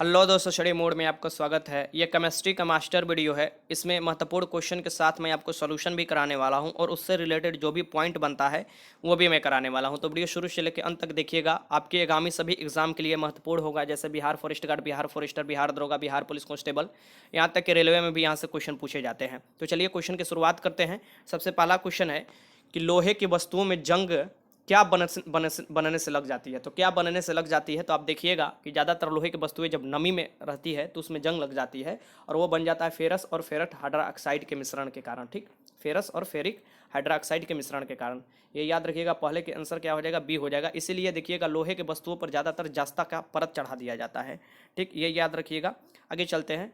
Hello दोस्तों, study mode में आपका स्वागत है। ये केमिस्ट्री का मास्टर वीडियो है। इसमें महत्वपूर्ण क्वेश्चन के साथ मैं आपको सॉल्यूशन भी कराने वाला हूं और उससे रिलेटेड जो भी पॉइंट बनता है वो भी मैं कराने वाला हूं। तो वीडियो शुरू से लेकर अंत तक देखिएगा। आपके आगामी सभी एग्जाम के लिए महत्वपूर्ण होगा, जैसे Bihar forest guard, Bihar forester, Bihar दरोगा, बिहार पुलिस कांस्टेबल, यहाँ तक कि रेलवे में भी यहाँ से क्वेश्चन पूछे जाते हैं। तो चलिए क्वेश्चन की शुरुआत करते हैं। सबसे पहला क्वेश्चन है कि लोहे की वस्तुओं में जंग क्या बनने से लग जाती है। तो क्या बनने से लग जाती है, तो आप देखिएगा कि ज़्यादातर लोहे की वस्तुएं जब नमी में रहती है तो उसमें जंग लग जाती है और वो बन जाता है फेरस और फेरट हाइड्रोक्साइड के मिश्रण के कारण। ठीक, फेरस और फेरिक हाइड्रोक्साइड के मिश्रण के कारण। ये याद रखिएगा, पहले के आंसर क्या हो जाएगा, बी हो जाएगा। इसीलिए देखिएगा लोहे के वस्तुओं पर ज़्यादातर जस्ता का परत चढ़ा दिया जाता है। ठीक, ये याद रखिएगा। आगे चलते हैं।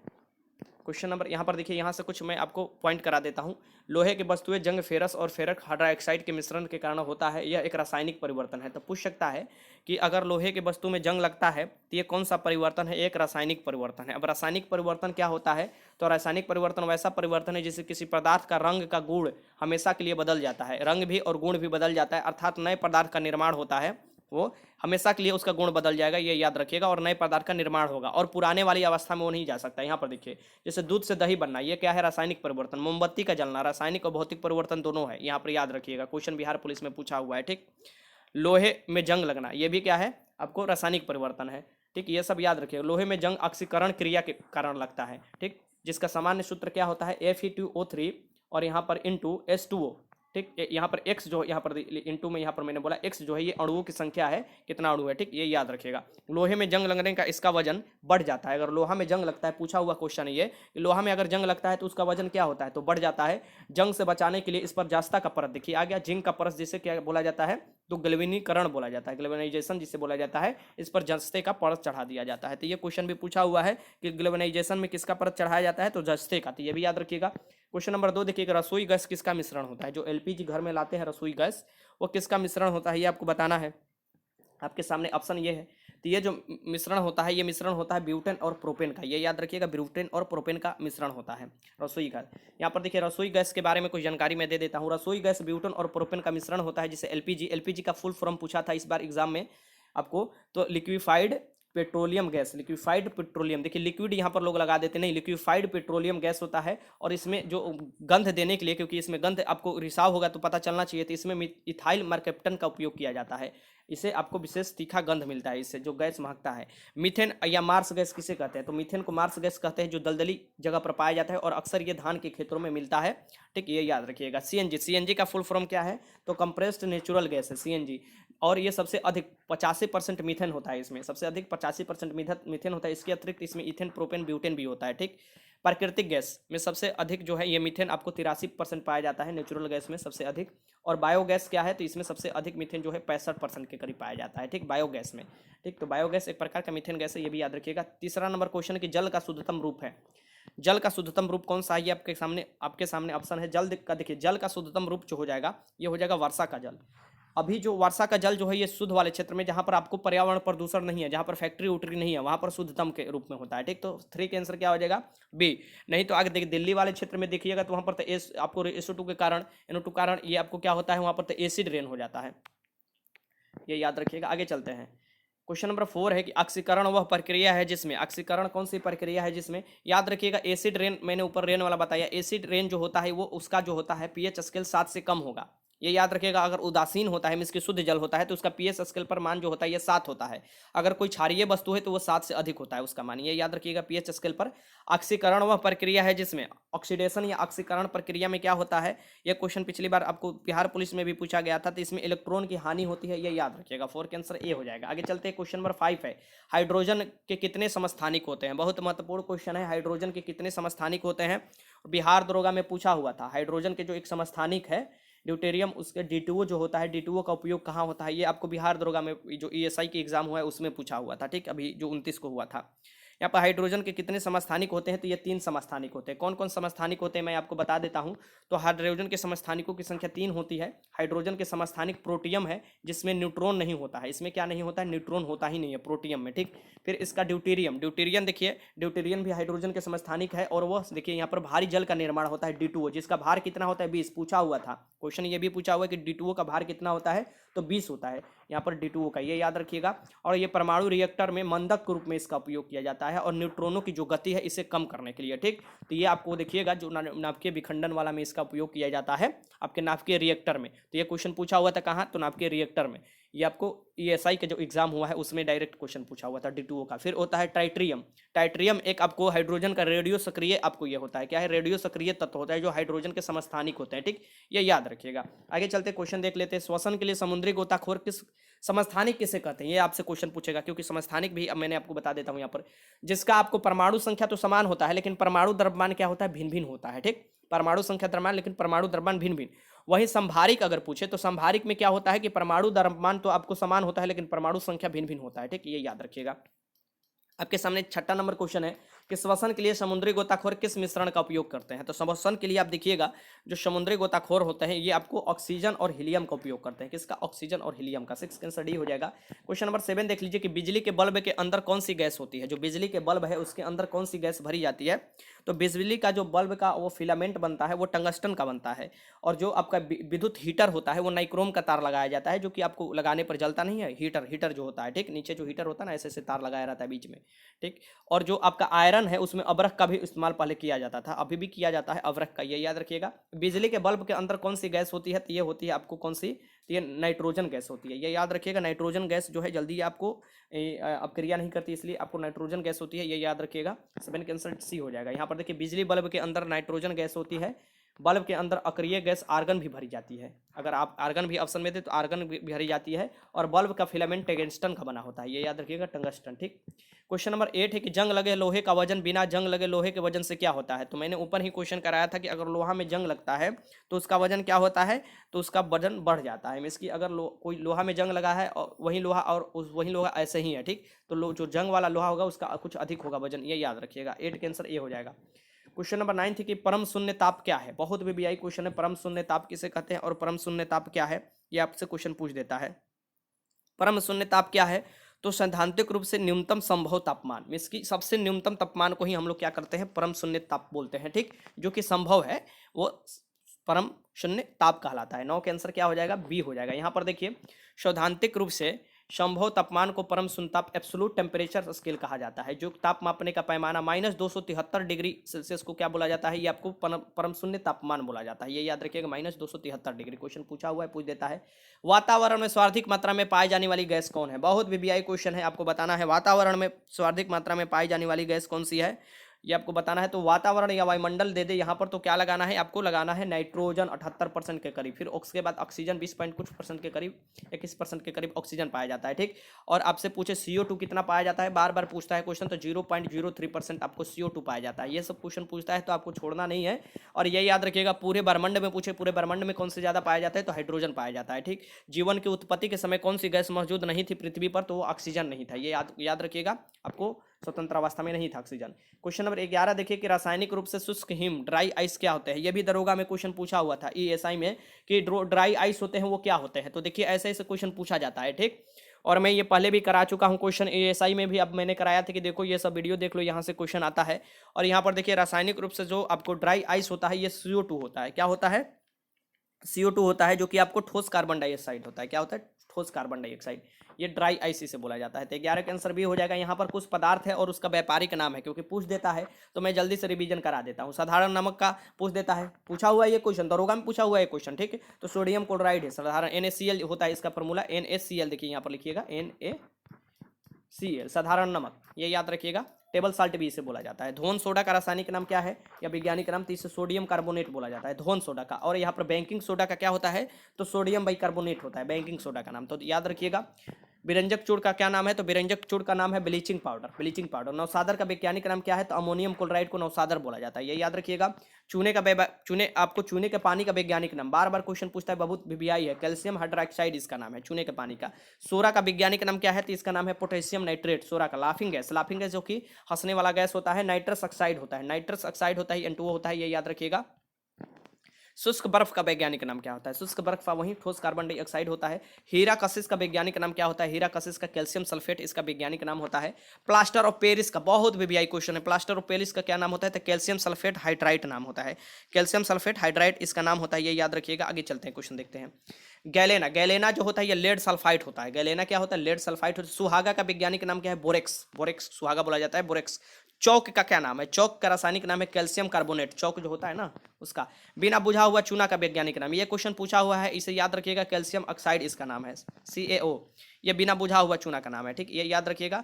क्वेश्चन नंबर यहाँ पर देखिए, यहाँ से कुछ मैं आपको पॉइंट करा देता हूँ। लोहे की वस्तुएं जंग फेरस और फेरक हाइड्रोक्साइड के मिश्रण के कारण होता है। यह एक रासायनिक परिवर्तन है। तो पूछ सकता है कि अगर लोहे की वस्तु में जंग लगता है तो ये कौन सा परिवर्तन है। एक रासायनिक परिवर्तन है। अब रासायनिक परिवर्तन क्या होता है, तो रासायनिक परिवर्तन वैसा परिवर्तन है जिससे किसी पदार्थ का रंग का गुण हमेशा के लिए बदल जाता है। रंग भी और गुण भी बदल जाता है, अर्थात नए पदार्थ का निर्माण होता है, वो हमेशा के लिए उसका गुण बदल जाएगा, ये याद रखिएगा, और नए पदार्थ का निर्माण होगा और पुराने वाली अवस्था में वो नहीं जा सकता। यहाँ पर देखिए, जैसे दूध से दही बनना, ये क्या है, रासायनिक परिवर्तन। मोमबत्ती का जलना रासायनिक और भौतिक परिवर्तन दोनों है। यहाँ पर याद रखिएगा, क्वेश्चन बिहार पुलिस में पूछा हुआ है। ठीक, लोहे में जंग लगना, ये भी क्या है, आपको रासायनिक परिवर्तन है। ठीक, ये सब याद रखिएगा। लोहे में जंग ऑक्सीकरण क्रिया के कारण लगता है। ठीक, जिसका सामान्य सूत्र क्या होता है, Fe2O3 और यहाँ पर इंटू H2O। ठीक, यहाँ पर x जो यहाँ पर इंटू में यहाँ पर मैंने बोला x जो है ये अणुओं की संख्या है, कितना अणु है। ठीक, ये याद रखिएगा। लोहे में जंग लगने का इसका वजन बढ़ जाता है। अगर लोहा में जंग लगता है, पूछा हुआ क्वेश्चन है ये, लोहा में अगर जंग लगता है तो उसका वजन क्या होता है, तो बढ़ जाता है। जंग से बचाने के लिए इस पर जास्ता का परत, देखिए आ गया, जिंक का परत, जिसे क्या बोला जाता है, तो गैल्वेनीकरण बोला जाता है, ग्लेवेनाइजेशन जिसे बोला जाता है, इस पर जस्ते का परत चढ़ा दिया जाता है। तो ये क्वेश्चन भी पूछा हुआ है कि ग्लेवेनाइजेशन में किसका परत चढ़ाया जाता है, तो जस्ते का। तो ये भी याद रखिएगा। क्वेश्चन नंबर 2 देखिएगा, रसोई गैस किसका मिश्रण होता है। जो एलपीजी घर में लाते हैं रसोई गैस, वो किसका मिश्रण होता है, ये आपको बताना है। आपके सामने ऑप्शन ये है। तो ये जो मिश्रण होता है, ये मिश्रण होता है ब्यूटेन और प्रोपेन का। ये याद रखिएगा, ब्यूटेन और प्रोपेन का मिश्रण होता है रसोई गैस। यहाँ पर देखिए, रसोई गैस के बारे में कुछ जानकारी मैं दे देता हूँ। रसोई गैस ब्यूटेन और प्रोपेन का मिश्रण होता है, जिसे एलपीजी, एलपीजी का फुल फॉर्म पूछा था इस बार एग्जाम में आपको, तो liquefied petroleum gas, liquefied petroleum. देखिए लिक्विड यहाँ पर लोग लगा देते नहीं, लिक्विफाइड पेट्रोलियम गैस होता है। और इसमें जो गंध देने के लिए, क्योंकि इसमें गंध आपको रिसाव होगा तो पता चलना चाहिए, तो इसमें इथाइल मर्केप्टन का उपयोग किया जाता है। इसे आपको विशेष तीखा गंध मिलता है, इससे जो गैस महकता है। मीथेन या मार्स गैस किसे कहते हैं, तो मीथेन को मार्स गैस कहते हैं, जो दलदली जगह पर पाया जाता है और अक्सर ये धान के खेतों में मिलता है। ठीक, ये याद रखिएगा। सीएनजी, सीएनजी का फुल फॉर्म क्या है, तो कंप्रेस्ड नेचुरल गैस है सीएनजी। और ये सबसे अधिक 85% मीथेन होता है, इसमें सबसे अधिक 85% मीथेन होता है। इसके अतिरिक्त इसमें इथेन, प्रोपेन, ब्यूटेन भी होता है। ठीक, प्राकृतिक गैस में सबसे अधिक जो है ये मीथेन आपको 83% पाया जाता है, नेचुरल गैस में सबसे अधिक। और बायोगैस क्या है, तो इसमें सबसे अधिक मीथेन जो है 65% के करीब पाया जाता है। ठीक, बायोगैस में। ठीक, तो बायोगैस एक प्रकार का मीथेन गैस है, ये भी याद रखिएगा। तीसरा नंबर क्वेश्चन की जल का शुद्धतम रूप है। जल का शुद्धतम रूप कौन सा है, ये आपके सामने ऑप्शन है। जल का देखिए, जल का शुद्धतम रूप जो हो जाएगा, ये हो जाएगा वर्षा का जल। अभी जो वर्षा का जल जो है ये शुद्ध वाले क्षेत्र में, जहां पर आपको पर्यावरण प्रदूषण नहीं है, जहां पर फैक्ट्री उट्री नहीं है, वहां पर शुद्धतम के रूप में होता है। ठीक, तो 3 के आंसर क्या हो जाएगा, बी। नहीं तो आगे देखिए, दिल्ली वाले क्षेत्र में देखिएगा तो वहां पर तो एस आपको SO2 के कारण, NO2 कारण ये आपको क्या होता है, वहां पर तो एसिड रेन हो जाता है। ये याद रखिएगा। आगे चलते हैं। क्वेश्चन नंबर 4 है कि ऑक्सीकरण वह प्रक्रिया है जिसमें, ऑक्सीकरण कौन सी प्रक्रिया है जिसमें, याद रखिएगा, एसिड रेन, मैंने ऊपर रेन वाला बताया, एसिड रेन जो होता है वो उसका जो होता है पीएच स्केल 7 से कम होगा। ये याद रखिएगा। अगर उदासीन होता है, इसकी शुद्ध जल होता है, तो उसका पीएच स्केल पर मान जो होता है ये 7 होता है। अगर कोई क्षारीय वस्तु है तो वो 7 से अधिक होता है उसका मान, ये याद रखिएगा पीएच स्केल पर। ऑक्सीकरण वह प्रक्रिया है जिसमें, ऑक्सीडेशन या ऑक्सीकरण प्रक्रिया में क्या होता है, ये क्वेश्चन पिछली बार आपको बिहार पुलिस में भी पूछा गया था, तो इसमें इलेक्ट्रॉन की हानि होती है, ये याद रखिएगा। 4 के आंसर ए हो जाएगा। आगे चलते हैं। क्वेश्चन नंबर 5 है, हाइड्रोजन के कितने समस्थानिक होते हैं। बहुत महत्वपूर्ण क्वेश्चन है, हाइड्रोजन के कितने समस्थानिक होते हैं। बिहार दरोगा में पूछा हुआ था। हाइड्रोजन के जो एक समस्थानिक है ड्यूटेरियम, उसके D2O जो होता है, D2O का उपयोग कहाँ होता है, ये आपको बिहार दरोगा में जो ESI की एग्जाम हुआ है उसमें पूछा हुआ था। ठीक, अभी जो 29 को हुआ था। यहाँ पर हाइड्रोजन के कितने समस्थानिक होते हैं, तो ये 3 समस्थानिक होते हैं। कौन कौन समस्थानिक होते हैं मैं आपको बता देता हूँ। तो हाइड्रोजन के समस्थानिकों की संख्या 3 होती है। हाइड्रोजन के समस्थानिक प्रोटियम है, जिसमें न्यूट्रॉन नहीं होता है। इसमें क्या नहीं होता है, न्यूट्रॉन होता ही नहीं है प्रोटियम में। ठीक, फिर इसका ड्यूटेरियम, ड्यूटेरियम देखिए, ड्यूटेरियम भी हाइड्रोजन के समस्थानिक है। और वह देखिए यहाँ पर भारी जल का निर्माण होता है D2O, जिसका भार कितना होता है 20, पूछा हुआ था क्वेश्चन ये भी पूछा हुआ है कि D2O का भार कितना होता है, तो 20 होता है यहाँ पर D2O का, ये याद रखिएगा। और ये परमाणु रिएक्टर में मंदक के रूप में इसका उपयोग किया जाता है और न्यूट्रॉनों की जो गति है इसे कम करने के लिए, ठीक। तो ये आपको देखिएगा जो नाभिकीय विखंडन वाला में इसका उपयोग किया जाता है आपके नाभिकीय रिएक्टर में। तो ये क्वेश्चन पूछा हुआ था कहाँ, तो नाभिकीय रिएक्टर में। ये आपको ESI का जो एग्जाम हुआ है उसमें डायरेक्ट क्वेश्चन पूछा हुआ था D2O का। फिर होता है टाइट्रियम। टाइट्रियम एक आपको हाइड्रोजन का रेडियो सक्रिय आपको ये होता है, क्या है, रेडियो सक्रिय तत्व होता है जो हाइड्रोजन के समस्थानिक होते हैं, ठीक। ये याद रखिएगा। आगे चलते क्वेश्चन देख लेते हैं। श्वसन के लिए समुद्री गोताखोर किस समस्थानिक किसे कहते हैं, ये आपसे क्वेश्चन पूछेगा, क्योंकि समस्थानिक भी अब मैंने आपको बता देता हूँ यहाँ पर। जिसका आपको परमाणु संख्या तो समान होता है लेकिन परमाणु द्रव्यमान क्या होता है, भिन्न भिन्न होता है, ठीक। परमाणु संख्या द्रव्यमान लेकिन परमाणु द्रव्यमान भिन्न भिन्न। वही संभारिक अगर पूछे तो संभारिक में क्या होता है कि परमाणु द्रव्यमान तो आपको समान होता है लेकिन परमाणु संख्या भिन्न भिन्न होता है, ठीक। ये याद रखिएगा। आपके सामने 6ठा नंबर क्वेश्चन है कि श्वसन के लिए समुद्री गोताखोर किस मिश्रण का उपयोग करते हैं। तो श्वसन के लिए आप देखिएगा जो समुद्री गोताखोर होते हैं ये आपको ऑक्सीजन और हीलियम का उपयोग करते हैं। किसका, ऑक्सीजन और हीलियम का। 6 आंसर डी हो जाएगा। क्वेश्चन नंबर 7 देख लीजिए कि बिजली के बल्ब के अंदर कौन सी गैस होती है। जो बिजली के बल्ब है उसके अंदर कौन सी गैस भरी जाती है, तो बिजली का जो बल्ब का वो फिलामेंट बनता है वो टंगस्टन का बनता है। और जो आपका विद्युत हीटर होता है वो नाइक्रोम का तार लगाया जाता है, जो कि आपको लगाने पर जलता नहीं है। हीटर जो होता है, ठीक, नीचे जो हीटर होता है ना ऐसे ऐसे तार लगाया रहता है बीच में, ठीक। और जो आपका आयरन है उसमें अबरख का भी इस्तेमाल पहले किया जाता था, अभी भी किया जाता है अबरख का, ये याद रखिएगा। बिजली के बल्ब के अंदर कौन सी गैस होती है, तो ये होती है आपको कौन सी, तो ये नाइट्रोजन गैस होती है, ये याद रखिएगा। नाइट्रोजन गैस जो है जल्दी आपको अपक्रिया नहीं करती, इसलिए आपको नाइट्रोजन गैस होती है, ये याद रखिएगा। 7 का आंसर सी हो जाएगा। यहाँ पर देखिए बिजली बल्ब के अंदर नाइट्रोजन गैस होती है, बल्ब के अंदर अक्रिय गैस आर्गन भी भरी जाती है। अगर आप आर्गन भी ऑप्शन में दे तो आर्गन भी भरी जाती है। और बल्ब का फिलामेंट टंगस्टन का बना होता है, ये याद रखिएगा, टंगस्टन, ठीक। क्वेश्चन नंबर 8 है कि जंग लगे लोहे का वजन बिना जंग लगे लोहे के वजन से क्या होता है। तो मैंने ऊपर ही क्वेश्चन कराया था कि अगर लोहा में जंग लगता है तो उसका वजन क्या होता है, तो उसका वजन बढ़ जाता है। मीन्स कि अगर कोई लोहा में जंग लगा है और वही लोहा और वही लोहा ऐसे ही है, ठीक, तो जो जंग वाला लोहा होगा उसका कुछ अधिक होगा वजन, ये याद रखिएगा। 8 का आंसर ए हो जाएगा। क्वेश्चन नंबर 9 थी कि परम शून्य ताप क्या है। बहुत VBI क्वेश्चन है, परम शून्य ताप किसे कहते हैं और परम शून्य ताप क्या है, ये आपसे क्वेश्चन पूछ देता है। परम शून्य ताप क्या है, तो सैद्धांतिक रूप से न्यूनतम संभव तापमान, मीन्स की सबसे न्यूनतम तापमान को ही हम लोग क्या करते हैं, परम शून्य ताप बोलते हैं, ठीक। जो कि संभव है वो परम शून्य ताप कहलाता है। 9 का आंसर क्या हो जाएगा, बी हो जाएगा। यहाँ पर देखिए सैद्धांतिक रूप से संभव तापमान को परम शून्य ताप एब्सोल्यूट टेम्परेचर स्केल कहा जाता है। जो ताप मापने का पैमाना -273 डिग्री सेल्सियस को क्या बोला जाता है, ये आपको परम शून्य तापमान बोला जाता है, ये याद रखिएगा। -273 डिग्री क्वेश्चन पूछा हुआ है, पूछ देता है। वातावरण में सर्वाधिक मात्रा में पाई जाने वाली गैस कौन है। बहुत VBI क्वेश्चन है, आपको बताना है वातावरण में सर्वाधिक मात्रा में पाई जाने वाली गैस कौन सी है, ये आपको बताना है। तो वातावरण या वायुमंडल दे दे यहाँ पर, तो क्या लगाना है आपको, लगाना है नाइट्रोजन 78% के करीब, फिर उसके बाद ऑक्सीजन 20% के करीब, 21% के करीब ऑक्सीजन पाया जाता है, ठीक। और आपसे पूछे CO2 कितना पाया जाता है, बार बार पूछता है क्वेश्चन, तो 0.03% आपको CO2 पाया जाता है। ये सब क्वेश्चन पूछता है तो आपको छोड़ना नहीं है। और ये याद रखिएगा पूरे ब्रह्मांड में पूछे, पूरे ब्रह्मांड में कौन से ज्यादा पाया जाता है, तो हाइड्रोजन पाया जाता है, ठीक। जीवन की उत्पत्ति के समय कौन सी गैस मौजूद नहीं थी पृथ्वी पर, तो वो ऑक्सीजन नहीं था, ये याद रखिएगा। आपको स्वतंत्र अवस्था में नहीं था ऑक्सीजन। क्वेश्चन नंबर 11 देखिए कि रासायनिक रूप से शुष्क हिम ड्राई आइस क्या होते हैं। ये भी दरोगा में क्वेश्चन पूछा हुआ था ESI में कि ड्राई आइस होते हैं वो क्या होते हैं। तो देखिए ऐसे ऐसे क्वेश्चन पूछा जाता है, ठीक। और मैं ये पहले भी करा चुका हूँ क्वेश्चन ESI में भी, अब मैंने कराया था कि देखो ये सब वीडियो देख लो, यहाँ से क्वेश्चन आता है। और यहाँ पर देखिए रासायनिक रूप से जो आपको ड्राई आइस होता है ये CO2 होता है। क्या होता है, CO2 होता है, जो कि आपको ठोस कार्बन डाइऑक्साइड होता है। क्या होता है, ठोस कार्बन डाइऑक्साइड, ये ड्राई आइस से बोला जाता है। तो 11 का आंसर भी हो जाएगा। यहाँ पर कुछ पदार्थ है और उसका व्यापारिक नाम है, क्योंकि पूछ देता है तो मैं जल्दी से रिवीजन करा देता हूँ। साधारण नमक का पूछ देता है, पूछा हुआ है ये क्वेश्चन, दरोगा में पूछा हुआ है क्वेश्चन, ठीक है। तो सोडियम क्लोराइड है साधारण, NaCl होता है इसका फॉर्मूला, NaCl देखिए यहाँ पर लिखिएगा NaCl, साधारण नमक, ये याद रखिएगा। टेबल साल्ट भी इसे बोला जाता है। धोन सोडा का रासायनिक नाम क्या है या वैज्ञानिक नाम, तो इसे सोडियम कार्बोनेट बोला जाता है, धोन सोडा का। और यहाँ पर बेकिंग सोडा का क्या होता है, तो सोडियम बाइकार्बोनेट होता है बेकिंग सोडा का नाम, तो याद रखिएगा। विरंजक चूड़ का क्या नाम है, तो विरंजक चूड़ का नाम है ब्लीचिंग पाउडर, ब्लीचिंग पाउडर। नौसादर का वैज्ञानिक नाम क्या है, तो अमोनियम क्लोराइड को नौसादर बोला जाता है, ये याद रखिएगा। चूने के पानी का वैज्ञानिक नाम, बार बार क्वेश्चन पूछता है, बहुत VBI है, कैल्शियम हाइड्रोक्साइड इसका नाम है, चूने के पानी का। सोरा का वैज्ञानिक नाम क्या है, तो इसका नाम है पोटेशियम नाइट्रेट, सोरा का। लाफिंग गैस, लाफिंग गैस जो कि हंसने वाला गैस होता है, नाइट्रस ऑक्साइड होता है, नाइट्रस ऑक्साइड होता है, N2O होता है, ये याद रखिएगा। शुष्क बर्फ का वैज्ञानिक नाम क्या होता है? शुष्क बर्फ का वही ठोस कार्बन डाइऑक्साइड होता है। हीरा कशिश का वैज्ञानिक नाम क्या होता है? हीरा कशिश का कैल्शियम सल्फेट इसका वैज्ञानिक नाम होता है। प्लास्टर ऑफ पेरिस का बहुत वीवीआई क्वेश्चन है। प्लास्टर ऑफ पेरिस का क्या नाम होता है? तो कैल्शियम सल्फेट हाइड्राइट नाम होता है। कैल्शियम सल्फेट हाइड्राइट इसका नाम होता है, ये याद रखिएगा। आगे चलते हैं, क्वेश्चन देखते हैं। गैलेना, गैलेना जो होता है ये लेड सल्फाइड होता है। गैलेना क्या होता है? लेड सल्फाइड होता है। सुहागा का वैज्ञानिक नाम क्या है? बोरेक्स, बोरेक्स सुहागा बोला जाता है, बोरेक्स। चौक का क्या नाम है? चौक का रासायनिक नाम है कैल्शियम कार्बोनेट। चौक जो होता है ना उसका। बिना बुझा हुआ चूना का वैज्ञानिक नाम, ये क्वेश्चन पूछा हुआ है, इसे याद रखिएगा। कैल्शियम ऑक्साइड इसका नाम है, CaO। ये बिना बुझा हुआ चूना का नाम है, ठीक, ये याद रखिएगा।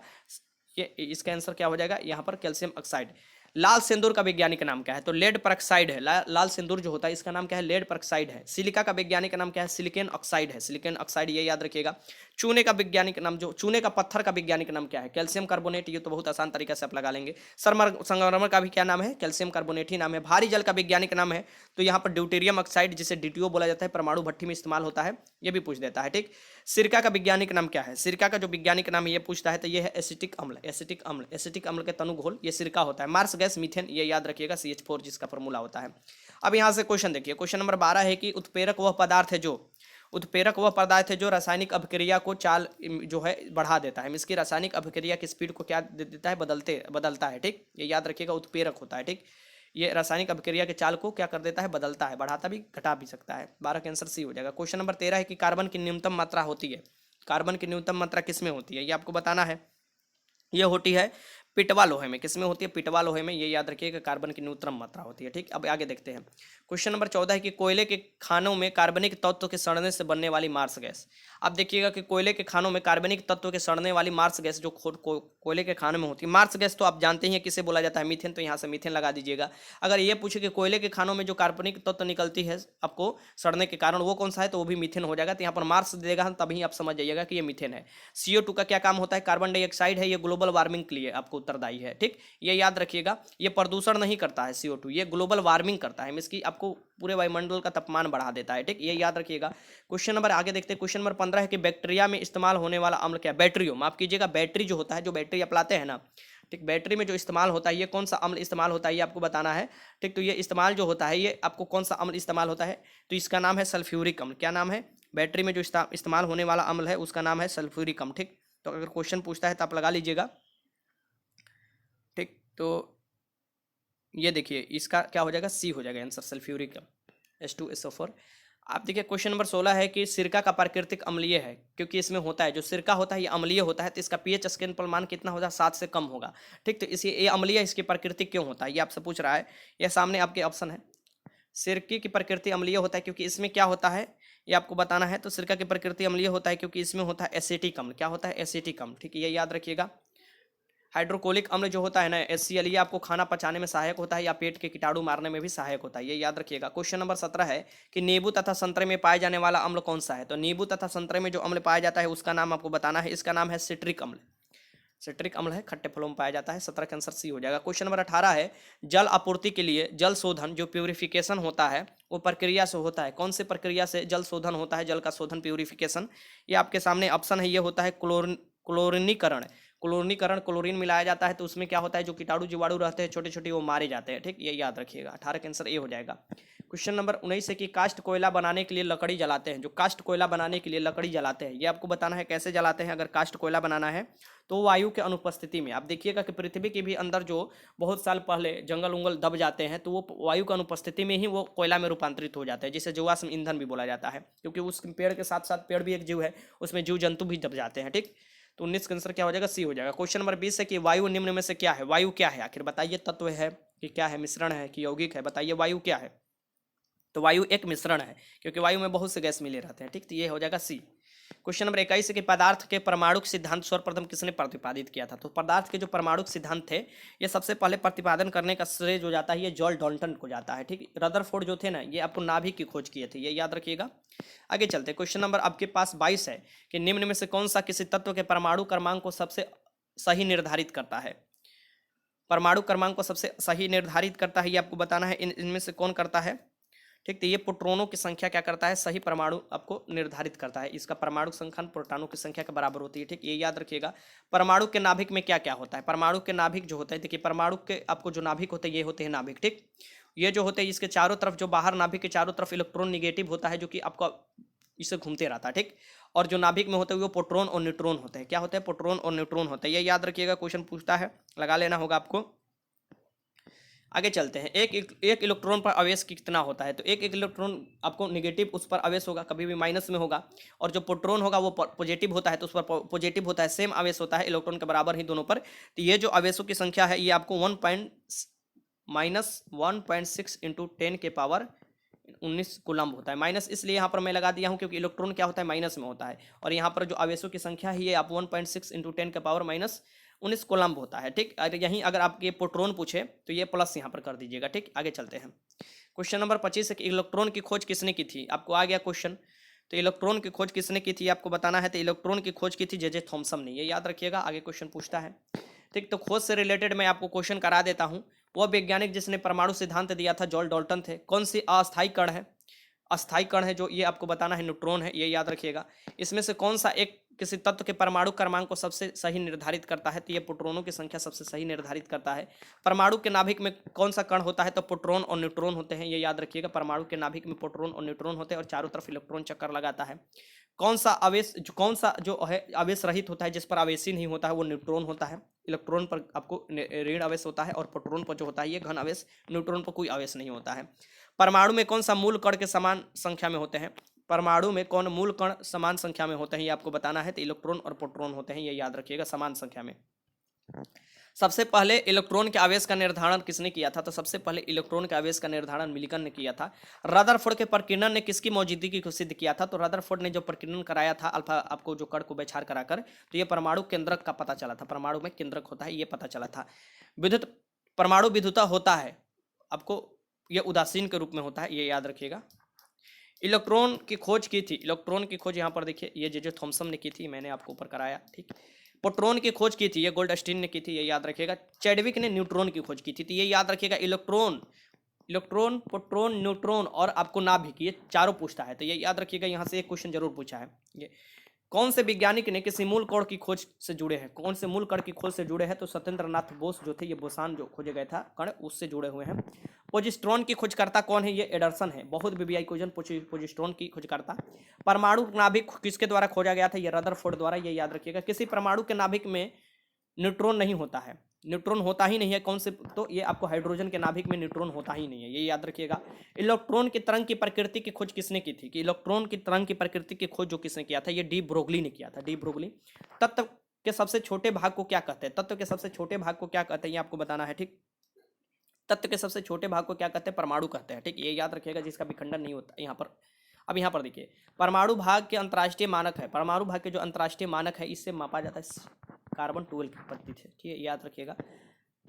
ये इसका आंसर क्या हो जाएगा यहाँ पर? Calcium oxide. लाल सिंदूर का वैज्ञानिक नाम क्या है? तो लेड परऑक्साइड है। लाल सिंदूर जो होता है इसका नाम क्या है? लेड परऑक्साइड है। सिलिका का वैज्ञानिक नाम क्या है? सिलिकॉन ऑक्साइड है, सिलिकॉन ऑक्साइड, ये याद रखिएगा। चूने का वैज्ञानिक नाम, जो चूने का पत्थर का वैज्ञानिक नाम क्या है? कैल्शियम कार्बोनेट, ये तो बहुत आसान तरीके से आप लगा लेंगे। संगमरमर का भी क्या नाम है? कैल्शियम कार्बोनेट ही नाम है। भारी जल का वैज्ञानिक नाम है तो यहाँ पर ड्यूटेरियम ऑक्साइड, जिसे DTO बोला जाता है, परमाणु भट्टी में इस्तेमाल होता है, ये भी पूछ देता है, ठीक। सिरका का वैज्ञानिक नाम क्या है? सिरका का जो वैज्ञानिक नाम है ये पूछता है, तो ये है एसिटिक अम्ल। एसिटिक अम्ल, एसिटिक अम्ल के तनु घोल ये सिरका होता है। मार्स गैस मीथेन, ये याद रखिएगा, CH4 जिसका फॉर्मूला होता है। अब यहाँ से क्वेश्चन देखिए, क्वेश्चन नंबर 12 है कि उत्प्रेरक वह पदार्थ है जो, उत्प्रेरक वह पदार्थ है जो रासायनिक अभिक्रिया को चाल जो है बढ़ा देता है। इसकी रासायनिक अभिक्रिया की स्पीड को क्या दे देता है? बदलता है, ठीक, ये याद रखिएगा। उत्प्रेरक होता है, ठीक, ये रासायनिक अभिक्रिया के चाल को क्या कर देता है? बदलता है, बढ़ाता भी घटा भी सकता है। 12 का आंसर सी हो जाएगा। क्वेश्चन नंबर 13 है कि कार्बन की न्यूनतम मात्रा होती है। कार्बन की न्यूनतम मात्रा किस में होती है? ये आपको बताना है। ये होती है पिटवा लोहे में। किसमें होती है? पिटवा लोहे में, ये याद रखिएगा। कार्बन की न्यूनतम मात्रा होती है, ठीक। अब आगे देखते हैं। क्वेश्चन नंबर 14 है कि कोयले के खानों में कार्बनिक तत्व के सड़ने से बनने वाली मार्स गैस। अब देखिएगा कि कोयले के खानों में कार्बनिक तत्व के सड़ने वाली मार्स गैस जो कोयले के खानों में होती है। मार्स गैस तो आप जानते ही हैं किसे बोला जाता है? मीथेन, तो यहाँ से मीथेन लगा दीजिएगा। अगर ये पूछे कि कोयले के खानों में जो कार्बनिक तत्व निकलती है आपको सड़ने के कारण, वो कौन सा है, तो वो भी मीथेन हो जाएगा। तो यहाँ पर मार्स देगा तभी आप समझ जाइएगा कि ये मीथेन है। CO2 का क्या काम होता है? कार्बन डाइऑक्साइड है, ये ग्लोबल वार्मिंग के लिए आपको उत्तरदायी है, ठीक, ये याद रखिएगा। ये प्रदूषण नहीं करता है CO2, ये ग्लोबल वार्मिंग करता है, इसकी आपको पूरे वायुमंडल का तापमान बढ़ा देता है, ठीक, ये याद रखिएगा। क्वेश्चन नंबर आगे देखते हैं। क्वेश्चन नंबर 15 है कि बैक्टीरिया में इस्तेमाल होने वाला अम्ल क्या? बैटरियो, माफ कीजिएगा, बैटरी जो होता है, जो बैटरी आप लाते हैं ना, ठीक, बैटरी में जो इस्तेमाल होता है, ये कौन सा अम्ल इस्तेमाल होता है ये आपको बताना है, ठीक। तो ये इस्तेमाल जो होता है, ये आपको कौन सा अम्ल इस्तेमाल होता है? तो इसका नाम है सल्फ्यूरिक अम्ल। क्या नाम है? बैटरी में जो इस्तेमाल होने वाला अम्ल है उसका नाम है सल्फ्यूरिक अम्ल, ठीक। तो अगर क्वेश्चन पूछता है तो आप लगा लीजिएगा, ठीक। तो ये देखिए इसका क्या हो जाएगा? सी हो जाएगा आंसर, सल्फ्यूरिक H2SO4। आप देखिए क्वेश्चन नंबर 16 है कि सिरका का प्राकृतिक अम्लीय है, क्योंकि इसमें होता है जो सिरका होता है ये अम्लीय होता है, तो इसका pH स्केल पर मान कितना होगा? 7 से कम होगा, ठीक। तो इसी ये अम्लीय इसकी प्रकृति क्यों होता है ये आपसे पूछ रहा है। यह सामने आपके ऑप्शन है। सिरके की प्रकृति अम्लीय होता है क्योंकि इसमें क्या होता है ये आपको बताना है। तो सिरका की प्रकृति अम्लीय होता है क्योंकि इसमें होता है एसिटिक अम्ल। क्या होता है? एसिटिक अम्ल, ठीक है, ये याद रखिएगा। हाइड्रोक्लोरिक अम्ल जो होता है ना HCl, ये आपको खाना पचाने में सहायक होता है या पेट के कीटाणु मारने में भी सहायक होता है, ये याद रखिएगा। क्वेश्चन नंबर 17 है कि नींबू तथा संतरे में पाए जाने वाला अम्ल कौन सा है? तो नींबू तथा संतरे में जो अम्ल पाया जाता है उसका नाम आपको बताना है। इसका नाम है सिट्रिक अम्ल। सिट्रिक अम्ल है, खट्टे फलों में पाया जाता है। 17 का आंसर सी हो जाएगा। क्वेश्चन नंबर 18 है जल आपूर्ति के लिए जल शोधन जो प्यूरिफिकेशन होता है वो प्रक्रिया से होता है। कौन से प्रक्रिया से जल शोधन होता है? जल का शोधन, प्यूरिफिकेशन। ये आपके सामने ऑप्शन है, ये होता है क्लोरीनीकरण। क्लोरीनीकरण, क्लोरीन मिलाया जाता है तो उसमें क्या होता है? जो कीटाणु जीवाणु रहते हैं छोटे छोटे वो मारे जाते हैं, ठीक, ये याद रखिएगा। 18 का आंसर ए हो जाएगा। क्वेश्चन नंबर 19 है कि कास्ट कोयला बनाने के लिए लकड़ी जलाते हैं। जो कास्ट कोयला बनाने के लिए लकड़ी जलाते हैं ये आपको बताना है कैसे जलाते हैं। अगर कास्ट कोयला बनाना है तो वायु के अनुपस्थिति में। आप देखिएगा कि पृथ्वी के भी अंदर जो बहुत साल पहले जंगल उंगल दब जाते हैं तो वो वायु की अनुपस्थिति में ही वो कोयला में रूपांतरित हो जाता है, जिसे जीवाश्म ईंधन भी बोला जाता है, क्योंकि उस पेड़ के साथ साथ पेड़ भी एक जीव है, उसमें जीव जंतु भी दब जाते हैं, ठीक। तो 19 का आंसर क्या हो जाएगा? सी हो जाएगा। क्वेश्चन नंबर 20 है कि वायु निम्न में से क्या है? वायु क्या है आखिर? बताइए, तत्व है कि क्या है, मिश्रण है कि यौगिक है? बताइए वायु क्या है? तो वायु एक मिश्रण है, क्योंकि वायु में बहुत से गैस मिले रहते हैं, ठीक। तो ये हो जाएगा सी। क्वेश्चन नंबर 21 है कि पदार्थ के परमाणुक सिद्धांत सर्वप्रथम किसने प्रतिपादित किया था? तो पदार्थ के जो परमाणुक सिद्धांत थे ये सबसे पहले प्रतिपादन करने का श्रेय जो जाता है ये जॉर्ज डाल्टन को जाता है, ठीक। रदरफोर्ड जो थे ना ये आपको नाभिक की खोज किए थे, ये याद रखिएगा। आगे चलते, क्वेश्चन नंबर आपके पास 22 है कि निम्न में से कौन सा किसी तत्व के परमाणु क्रमांक को सबसे सही निर्धारित करता है? परमाणु क्रमांक को सबसे सही निर्धारित करता है ये आपको बताना है। इनमें से कौन करता है, ठीक। तो ये प्रोटॉनों की संख्या क्या करता है? सही परमाणु आपको निर्धारित करता है। इसका परमाणु संख्या प्रोटॉनों की संख्या के बराबर होती है, ठीक, ये याद रखिएगा। परमाणु के नाभिक में क्या क्या होता है? परमाणु के नाभिक जो होता है, देखिए परमाणु के आपको जो नाभिक होते हैं ये होते हैं नाभिक, ठीक। ये जो होते हैं इसके चारों तरफ, जो बाहर नाभिक के चारों तरफ इलेक्ट्रॉन निगेटिव होता है, जो कि आपका इसे घूमते रहता है, ठीक। और जो नाभिक में होते हैं वो प्रोटॉन और न्यूट्रॉन होते हैं। क्या होते हैं? प्रोटॉन और न्यूट्रॉन होते हैं। ये याद रखिएगा, क्वेश्चन पूछता है, लगा लेना होगा आपको। आगे चलते हैं। एक इलेक्ट्रॉन पर आवेश कितना होता है? तो एक इलेक्ट्रॉन आपको निगेटिव उस पर आवेश होगा, कभी भी माइनस में होगा। और जो प्रोटॉन होगा वो पॉजिटिव होता है, तो उस पर पॉजिटिव होता है, सेम आवेश होता है इलेक्ट्रॉन के बराबर ही दोनों पर। तो ये जो आवेशों की संख्या है ये आपको 1.6 इंटू 10 के पावर 19 कूलम्ब होता है। माइनस इसलिए यहाँ पर मैं लगा दिया हूँ क्योंकि इलेक्ट्रॉन क्या होता है? माइनस में होता है। और यहाँ पर जो आवेशों की संख्या है ये आप 1.6 इंटू 10 के पावर -19 कूलम्ब होता है, ठीक। अगर यहीं अगर आपके प्रोटॉन पूछे तो ये प्लस यहाँ पर कर दीजिएगा, ठीक। आगे चलते हैं। क्वेश्चन नंबर 25 है कि इलेक्ट्रॉन की खोज किसने की थी? आपको आ गया क्वेश्चन। तो इलेक्ट्रॉन की खोज किसने की थी आपको बताना है। तो इलेक्ट्रॉन की खोज की थी जे थॉमसन ने, ये याद रखिएगा। आगे क्वेश्चन पूछता है, ठीक। तो खोज से रिलेटेड मैं आपको क्वेश्चन करा देता हूँ। वह वैज्ञानिक जिसने परमाणु सिद्धांत दिया था जॉन डाल्टन थे। कौन सी अस्थायी कण है? अस्थायी कण है जो, ये आपको बताना है, न्यूट्रॉन है, ये याद रखिएगा। इसमें से कौन सा एक किसी तत्व के परमाणु क्रमांक को सबसे सही निर्धारित करता है? तो ये प्रोटॉनों की संख्या सबसे सही निर्धारित करता है। परमाणु के नाभिक में कौन सा कण होता है? तो प्रोटॉन और न्यूट्रॉन होते हैं, ये याद रखिएगा। परमाणु के नाभिक में प्रोटॉन और न्यूट्रॉन होते हैं और चारों तरफ इलेक्ट्रॉन चक्कर लगाता है। कौन सा जो है आवेश रहित होता है, जिस पर आवेश ही नहीं होता है, वो न्यूट्रॉन होता है। इलेक्ट्रॉन पर आपको ऋण आवेश होता है और प्रोटॉन पर जो होता है ये धन आवेश। न्यूट्रॉन पर कोई आवेश नहीं होता है। परमाणु में कौन सा मूल कण के समान संख्या में होते हैं? परमाणु में कौन मूल कण समान संख्या में होते हैं, ये आपको बताना है। तो इलेक्ट्रॉन और प्रोटॉन होते हैं, ये याद रखिएगा, समान संख्या में। सबसे पहले इलेक्ट्रॉन के आवेश का निर्धारण किसने किया था? तो सबसे पहले इलेक्ट्रॉन के आवेश का निर्धारण मिल्टन ने किया था। रदरफोर्ड के प्रकीर्णन ने किसकी मौजूदगी को सिद्ध किया था? तो रदरफोर्ड ने जो प्रकीर्णन कराया था अल्फा आपको जो कण को बैछार कराकर, तो ये परमाणु केंद्रक का पता चला था। परमाणु में केंद्रक होता है, ये पता चला था। विद्युत परमाणु विद्युता होता है आपको, ये उदासीन के रूप में होता है, ये याद रखिएगा। इलेक्ट्रॉन की खोज की थी, इलेक्ट्रॉन की खोज यहाँ पर देखिए, ये जे थॉमसन ने की थी, मैंने आपको ऊपर कराया, ठीक। प्रोटॉन की खोज की थी, ये गोल्डस्टीन ने की थी, ये याद रखिएगा। चैडविक ने न्यूट्रॉन की खोज की थी, तो ये याद रखिएगा। इलेक्ट्रॉन, प्रोटॉन, न्यूट्रॉन और आपको नाभिक, ये चारों पूछता है, तो ये याद रखिएगा। यहाँ से एक क्वेश्चन जरूर पूछा है। ये कौन से वैज्ञानिक ने किसी मूल कण की खोज से जुड़े हैं? कौन से मूल कण की खोज से जुड़े हैं? तो सत्येंद्र नाथ बोस जो थे, ये बोसान जो खोजे गए था कण, उससे जुड़े हुए हैं। पोजिस्ट्रॉन की खोजकर्ता कौन है? ये एडरसन है। बहुत बीबीआई क्वेश्चन, पोजिस्ट्रॉन की खोजकर्ता। परमाणु नाभिक किसके द्वारा खोजा गया था? ये रदरफोर्ड द्वारा, ये याद रखिएगा। किसी परमाणु के नाभिक में न्यूट्रॉन नहीं होता है, न्यूट्रॉन होता ही नहीं है। कौन से? तो ये आपको हाइड्रोजन के नाभिक में न्यूट्रॉन होता ही नहीं है, ये याद रखिएगा। इलेक्ट्रॉन की तरंग की प्रकृति की खोज किसने की थी? कि इलेक्ट्रॉन की तरंग की प्रकृति की खोज जो किसने किया था? ये डी ब्रोगली ने किया था, डी ब्रोगली। तत्व के सबसे छोटे भाग को क्या कहते हैं? तत्व के सबसे छोटे भाग को क्या कहते हैं, ये आपको बताना है, ठीक। तत्व के सबसे छोटे भाग को क्या कहते हैं? परमाणु कहते हैं, ठीक। ये याद रखिएगा, जिसका विखंडन नहीं होता यहाँ पर। अब यहाँ पर देखिए, परमाणु भाग के अंतर्राष्ट्रीय मानक है, परमाणु भाग के जो अंतर्राष्ट्रीय मानक है, इससे मापा जाता है कार्बन 12 की पत्ती से, ठीक है, याद रखिएगा।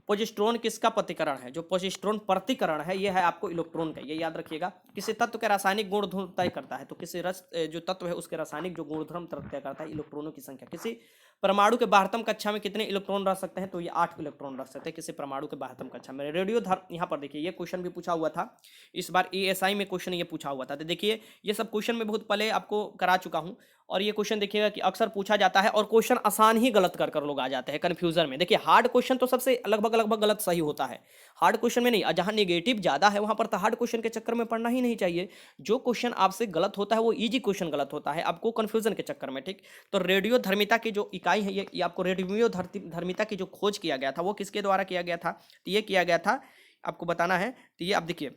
पोजिस्ट्रॉन किसका प्रतिकरण है? जो पोजिस्ट्रॉन प्रतिकरण है ये है आपको इलेक्ट्रॉन का, ये याद रखिएगा। किसी तत्व के रासायनिक गुणधर्म तय करता है, तो किसी जो तत्व है उसके रासायनिक जो गुणधर्म तय करता है इलेक्ट्रॉनों की संख्या। किसी परमाणु के बाह्यतम कक्षा में कितने इलेक्ट्रॉन रह सकते हैं? तो ये 8 इलेक्ट्रॉन रख सकते हैं किसी परमाणु के बाह्यतम कक्षा में। रेडियो धर्म, यहाँ पर देखिए, ये क्वेश्चन भी पूछा हुआ था इस बार ESI में, क्वेश्चन ये पूछा हुआ था। तो देखिए, ये सब क्वेश्चन में बहुत पहले आपको करा चुका हूँ। और ये क्वेश्चन देखिएगा कि अक्सर पूछा जाता है, और क्वेश्चन आसान ही गलत कर लोग आ जाते हैं कंफ्यूजन में। देखिए, हार्ड क्वेश्चन तो सबसे लगभग गलत सही होता है, हार्ड क्वेश्चन में नहीं। जहां नेगेटिव ज्यादा है वहां पर तो हार्ड क्वेश्चन के चक्कर में पढ़ना ही नहीं चाहिए। जो क्वेश्चन आपसे गलत होता है वो इजी क्वेश्चन गलत होता है आपको कंफ्यूजन के चक्कर में, ठीक। तो रेडियो धर्मिता की जो इकाई है, ये आपको रेडियो धर्मिता की जो खोज किया गया था वो किसके द्वारा किया गया था? तो ये किया गया था, आपको बताना है। तो ये आप देखिए,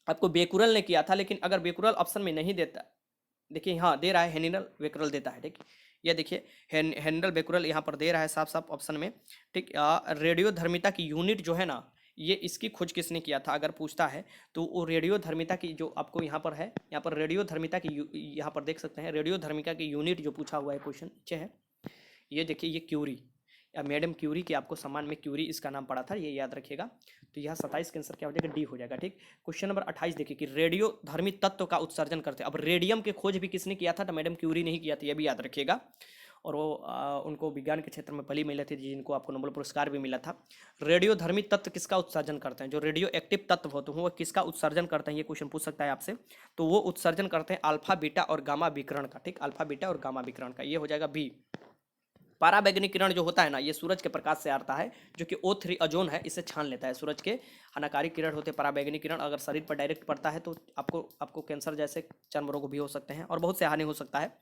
आपको बेकुरल ने किया था, लेकिन अगर बेकुरल ऑप्शन में नहीं देता, देखिए हाँ दे रहा है, हेनिरल बेकुरल देता है, ठीक। ये देखिए, हेनिरल बेकुरल यहाँ पर दे रहा है साफ साफ ऑप्शन में, ठीक। रेडियो धर्मिता की यूनिट जो है ना, ये इसकी खोज किसने किया था अगर पूछता है, तो वो रेडियो धर्मिता की जो आपको यहाँ पर है, यहाँ पर रेडियो धर्मिता की यहाँ पर देख सकते हैं, रेडियो धर्मिता की यूनिट जो पूछा हुआ है क्वेश्चन नीचे है, ये देखिए, ये क्यूरी या मैडम क्यूरी के आपको सम्मान में क्यूरी इसका नाम पड़ा था, ये याद रखिएगा। तो यह 27 का आंसर क्या हो जाएगा? डी हो जाएगा, ठीक। क्वेश्चन नंबर 28 देखिए कि रेडियो धर्मी तत्व का उत्सर्जन करते हैं। अब रेडियम की खोज भी किसने किया था? तो मैडम क्यूरी ने ही किया था, ये भी याद रखिएगा। और वो उनको विज्ञान के क्षेत्र में पहली महिला थी जिनको आपको नोबेल पुरस्कार भी मिला था। रेडियो धर्मी तत्व किसका उत्सर्जन करते हैं? जो रेडियो एक्टिव तत्व होते हैं वो किसका उत्सर्जन करते हैं? ये क्वेश्चन पूछ सकता है आपसे। तो वो उत्सर्जन करते हैं अल्फा बीटा और गामा विकिरण का, ठीक। अल्फा बीटा और गामा विकिरण का, ये हो जाएगा बी। पराबैंगनी किरण जो होता है ना, ये सूरज के प्रकाश से आता है, जो कि O3 ओजोन है, इसे छान लेता है। सूरज के हानिकारक किरण होते हैं पराबैंगनी किरण, अगर शरीर पर डायरेक्ट पड़ता है तो आपको कैंसर जैसे चर्म रोग भी हो सकते हैं और बहुत से हानि हो सकता है।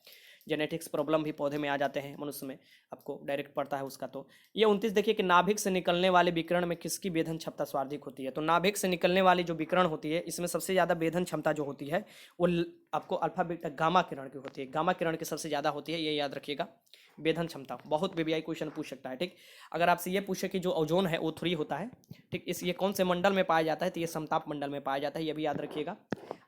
जेनेटिक्स प्रॉब्लम भी पौधे में आ जाते हैं, मनुष्य में आपको डायरेक्ट पड़ता है उसका। तो ये 29 देखिए कि नाभिक से निकलने वाले विकिरण में किसकी वेधन क्षमता सर्वाधिक होती है। तो नाभिक से निकलने वाली जो विकिरण होती है, इसमें सबसे ज़्यादा वेधन क्षमता जो होती है वो आपको अल्फा बीटा गामा किरण की होती है। गामा किरण की सबसे ज़्यादा होती है, ये याद रखिएगा। वेधन क्षमता बहुत वीवीआई क्वेश्चन पूछ सकता है, ठीक। अगर आपसे ये पूछे कि जो ओजोन है O3 होता है, ठीक, इस ये कौन से मंडल में पाया जाता है, तो ये समताप मंडल में पाया जाता है, ये भी याद रखिएगा।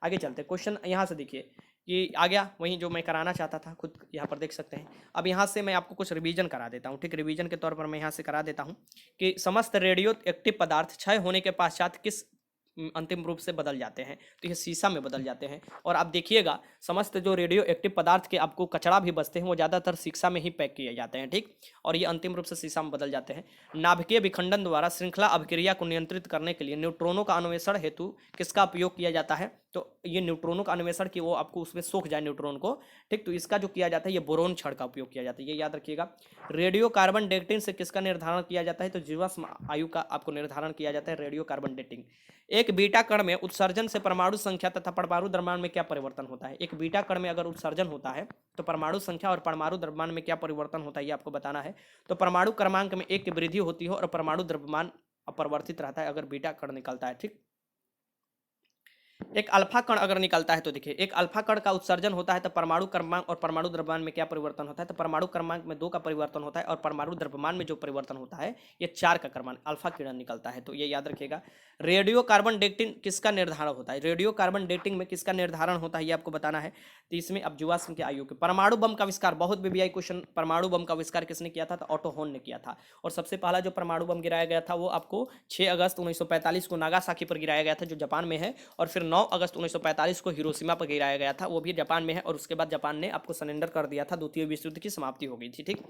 आगे चलते क्वेश्चन यहाँ से देखिए कि आ गया वहीं जो मैं कराना चाहता था, खुद यहाँ पर देख सकते हैं। अब यहाँ से मैं आपको कुछ रिवीजन करा देता हूँ, ठीक। रिवीजन के तौर पर मैं यहाँ से करा देता हूँ कि समस्त रेडियो एक्टिव पदार्थ क्षय होने के पश्चात किस अंतिम रूप से बदल जाते हैं, तो ये सीसा में बदल जाते हैं। और आप देखिएगा समस्त जो रेडियो एक्टिव पदार्थ के आपको कचरा भी बचते हैं वो ज़्यादातर सीसा में ही पैक किए जाते हैं, ठीक। और ये अंतिम रूप से सीसा में बदल जाते हैं। नाभिकीय विखंडन द्वारा श्रृंखला अभिक्रिया को नियंत्रित करने के लिए न्यूट्रॉनों का अन्वेषण हेतु किसका उपयोग किया जाता है। तो ये न्यूट्रॉनों का अन्वेषण कि वो आपको उसमें सोख जाए न्यूट्रॉन को, ठीक। तो इसका जो किया जाता है ये बोरोन छड़ का उपयोग किया जाता है, ये याद रखिएगा। रेडियो कार्बन डेटिंग से किसका निर्धारण किया जाता है, तो जीवाश्म आयु का आपको निर्धारण किया जाता है रेडियो कार्बन डेटिंग। एक बीटा कण में उत्सर्जन से परमाणु संख्या तथा परमाणु द्रव्यमान में क्या परिवर्तन होता है। एक बीटा कण में अगर उत्सर्जन होता है तो परमाणु संख्या और परमाणु द्रव्यमान में क्या परिवर्तन होता है, ये आपको बताना है। तो परमाणु क्रमांक में 1 की वृद्धि होती है और परमाणु द्रव्यमान अपरिवर्तित रहता है अगर बीटा कण निकलता है, ठीक। एक अल्फा कण अगर निकलता है तो देखिए, एक अल्फा कण का उत्सर्जन होता है तो परमाणु क्रमांक और परमाणु द्रव्यमान में क्या परिवर्तन होता है, तो परमाणु क्रमांक में 2 का परिवर्तन होता है और परमाणु द्रव्यमान में जो परिवर्तन होता है ये 4 का क्रमांक अल्फा किरण निकलता है, तो ये याद रखिएगा। रेडियो कार्बन डेटिंग किसका निर्धारण होता है, रेडियो कार्बन डेटिंग में किसका निर्धारण होता है ये आपको बताना है। तो इसमें अब जीवाश्म के आयु के परमाणु बम का आविष्कार, बहुत बीबीआई क्वेश्चन, परमाणु बम का आविष्कार किसने किया था, तो ऑटो हॉर्न ने किया था। और सबसे पहला जो परमाणु बम गिराया गया था वो आपको 6 अगस्त 1945 को नागासाकी पर गिराया गया था जो जापान में है, और फिर 9 अगस्त 1945 को हिरोशिमा पर गिराया गया था, वो भी जापान में है। और उसके बाद जापान ने आपको सरेंडर कर दिया था, द्वितीय विश्व युद्ध की समाप्ति हो गई थी, ठीक।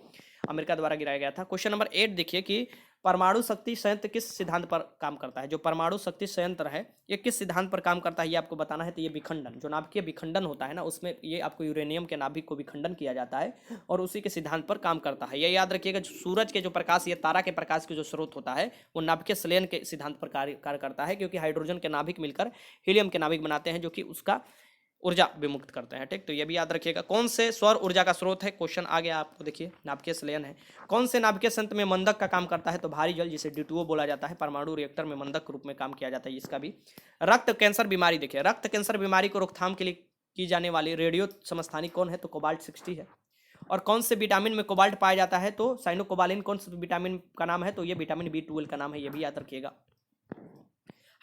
अमेरिका द्वारा गिराया गया था। क्वेश्चन नंबर 8 देखिए कि परमाणु शक्ति संयंत्र किस सिद्धांत पर काम करता है। जो परमाणु शक्ति संयंत्र है ये किस सिद्धांत पर काम करता है ये आपको बताना है। तो ये विखंडन, जो नाभिकीय विखंडन होता है ना, उसमें ये आपको यूरेनियम के नाभिक को विखंडन किया जाता है और उसी के सिद्धांत पर काम करता है। ये याद रखिएगा, सूरज के जो प्रकाश, ये तारा के प्रकाश के जो स्रोत होता है वो नाभिकीय संलयन के सिद्धांत पर कार्य करता है, क्योंकि हाइड्रोजन के नाभिक मिलकर हीलियम के नाभिक बनाते हैं जो कि उसका ऊर्जा विमुक्त करते हैं, ठीक। तो ये भी याद रखिएगा। कौन से सौर ऊर्जा का स्रोत है, क्वेश्चन आ गया आपको, देखिए नाभिकीय संलयन है। कौन से नाभिकीय संयंत्र में मंदक का काम करता है, तो भारी जल जिसे D2O बोला जाता है, परमाणु रिएक्टर में मंदक के रूप में काम किया जाता है इसका भी। रक्त कैंसर बीमारी, देखिए रक्त कैंसर बीमारी को रोकथाम के लिए की जाने वाली रेडियो समस्थानिक कौन है, तो कोबाल्ट 60 है। और कौन से विटामिन में कोबाल्ट पाया जाता है, तो साइनोकोबालिन कौन से विटामिन का नाम है, तो ये विटामिन B12 का नाम है, ये भी याद रखिएगा।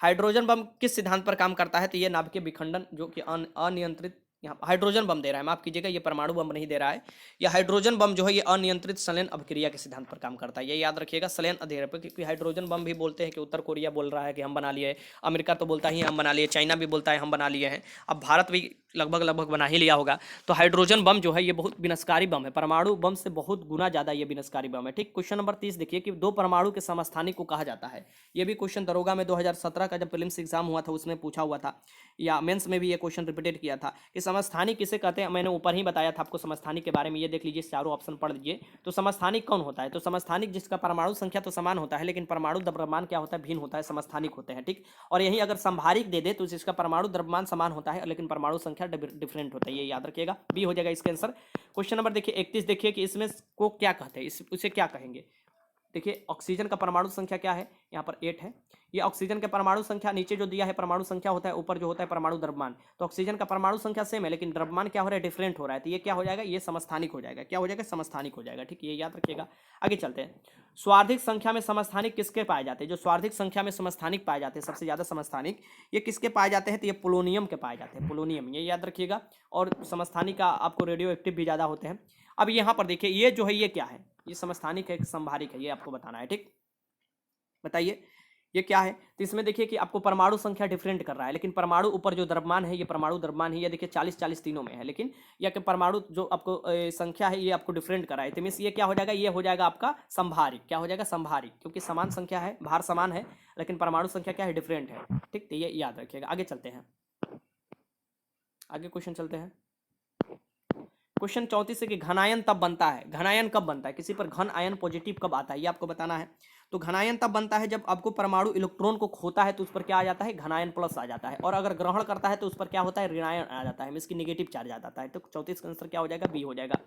हाइड्रोजन बम किस सिद्धांत पर काम करता है, तो ये नाभिकीय विखंडन, जो कि अनियंत्रित, यहाँ हाइड्रोजन बम दे रहा है, माफ कीजिएगा, ये परमाणु बम नहीं दे रहा है। ये हाइड्रोजन बम जो है ये अनियंत्रित संलयन अभिक्रिया के सिद्धांत पर काम करता है, ये याद रखिएगा, संलयन अध्ययन पर। क्योंकि हाइड्रोजन बम भी बोलते हैं कि उत्तर कोरिया बोल रहा है कि हम बना लिए, अमेरिका तो बोलता ही हम बना लिए, चाइना भी बोलता है हम बना लिए हैं, अब भारत भी लगभग बना ही लिया होगा। तो हाइड्रोजन बम जो है ये बहुत विनाशकारी बम है, परमाणु बम से बहुत गुना ज़्यादा ये विनाशकारी बम है, ठीक। क्वेश्चन नंबर 30 देखिए कि 2 परमाणु के समस्थानिक को कहा जाता है। ये भी क्वेश्चन दरोगा में 2017 का जब प्रीलिम्स एग्जाम हुआ था उसमें पूछा हुआ था, या मेंस में भी ये क्वेश्चन रिपीटेड किया था कि समस्थानिक किसे कहते हैं। मैंने ऊपर ही बताया था आपको समस्थानिक के बारे में, ये देख लीजिए, चारों ऑप्शन पढ़ लीजिए। तो समस्थानिक कौन होता है, तो समस्थानिक जिसका परमाणु संख्या तो समान होता है लेकिन परमाणु द्रव्यमान क्या होता है, भिन्न होता है, समस्थानिक होते हैं, ठीक। और यही अगर संभारिक दे दे तो जिसका परमाणु द्रव्यमान समान होता है लेकिन परमाणु संख्या डिफरेंट होता है, ये याद रखिएगा, बी हो जाएगा इसका आंसर। क्वेश्चन नंबर देखिए 31 देखिए कि इसमें को क्या कहते हैं, उसे क्या कहेंगे। देखिए ऑक्सीजन का परमाणु संख्या क्या है, यहाँ पर 8 है। ये ऑक्सीजन के परमाणु संख्या, नीचे जो दिया है परमाणु संख्या होता है, ऊपर जो होता है परमाणु द्रव्यमान। तो ऑक्सीजन का परमाणु संख्या सेम है लेकिन द्रव्यमान क्या हो रहा है, डिफरेंट हो रहा है। तो ये क्या हो जाएगा, ये समस्थानिक हो जाएगा, क्या हो जाएगा, समस्थानिक हो जाएगा, ठीक। ये याद रखिएगा। आगे चलते हैं। स्वार्थिक संख्या में समस्थानिक किसके पाए जाते हैं, जो स्वार्थिक संख्या में समस्थानिक पाए जाते हैं, सबसे ज्यादा समस्थानिक ये किसके पाए जाते हैं, तो ये पोलोनियम के पाए जाते हैं, पोलोनियम, ये याद रखिएगा। और समस्थानिक का आपको रेडियो एक्टिव भी ज्यादा होते हैं। अब यहाँ पर देखिए ये जो है ये क्या है, ये समस्थानिक है, संभारिक है, ये आपको बताना है, ठीक। बताइए ये क्या है। तो इसमें देखिए कि आपको परमाणु संख्या डिफरेंट कर रहा है, लेकिन परमाणु ऊपर जो द्रव्यमान है ये परमाणु द्रव्यमान है, ये देखिए 40-40 तीनों में है, लेकिन यह कि परमाणु जो आपको संख्या है ये आपको डिफरेंट कर रहा है। तो मीन्स ये क्या हो जाएगा, ये हो जाएगा आपका संभारिक, क्या हो जाएगा, संभारिक, क्योंकि समान संख्या है, भार समान है लेकिन परमाणु संख्या क्या है, डिफरेंट है, ठीक। तो ये याद रखिएगा। आगे चलते हैं, आगे क्वेश्चन चलते हैं। क्वेश्चन 34 है कि घनायन तब बनता है, घनायन कब बनता है, किसी पर घन आयन पॉजिटिव कब आता है ये आपको बताना है। तो घनायन तब बनता है जब आपको परमाणु इलेक्ट्रॉन को खोता है तो उस पर क्या आ जाता है, घनायन प्लस आ जाता है, और अगर ग्रहण करता है तो उस पर क्या होता है, ऋणायन आ जाता है, इसकी निगेटिव चार्ज आ जाता है। तो 34 का आंसर क्या हो जाएगा, बी हो जाएगा।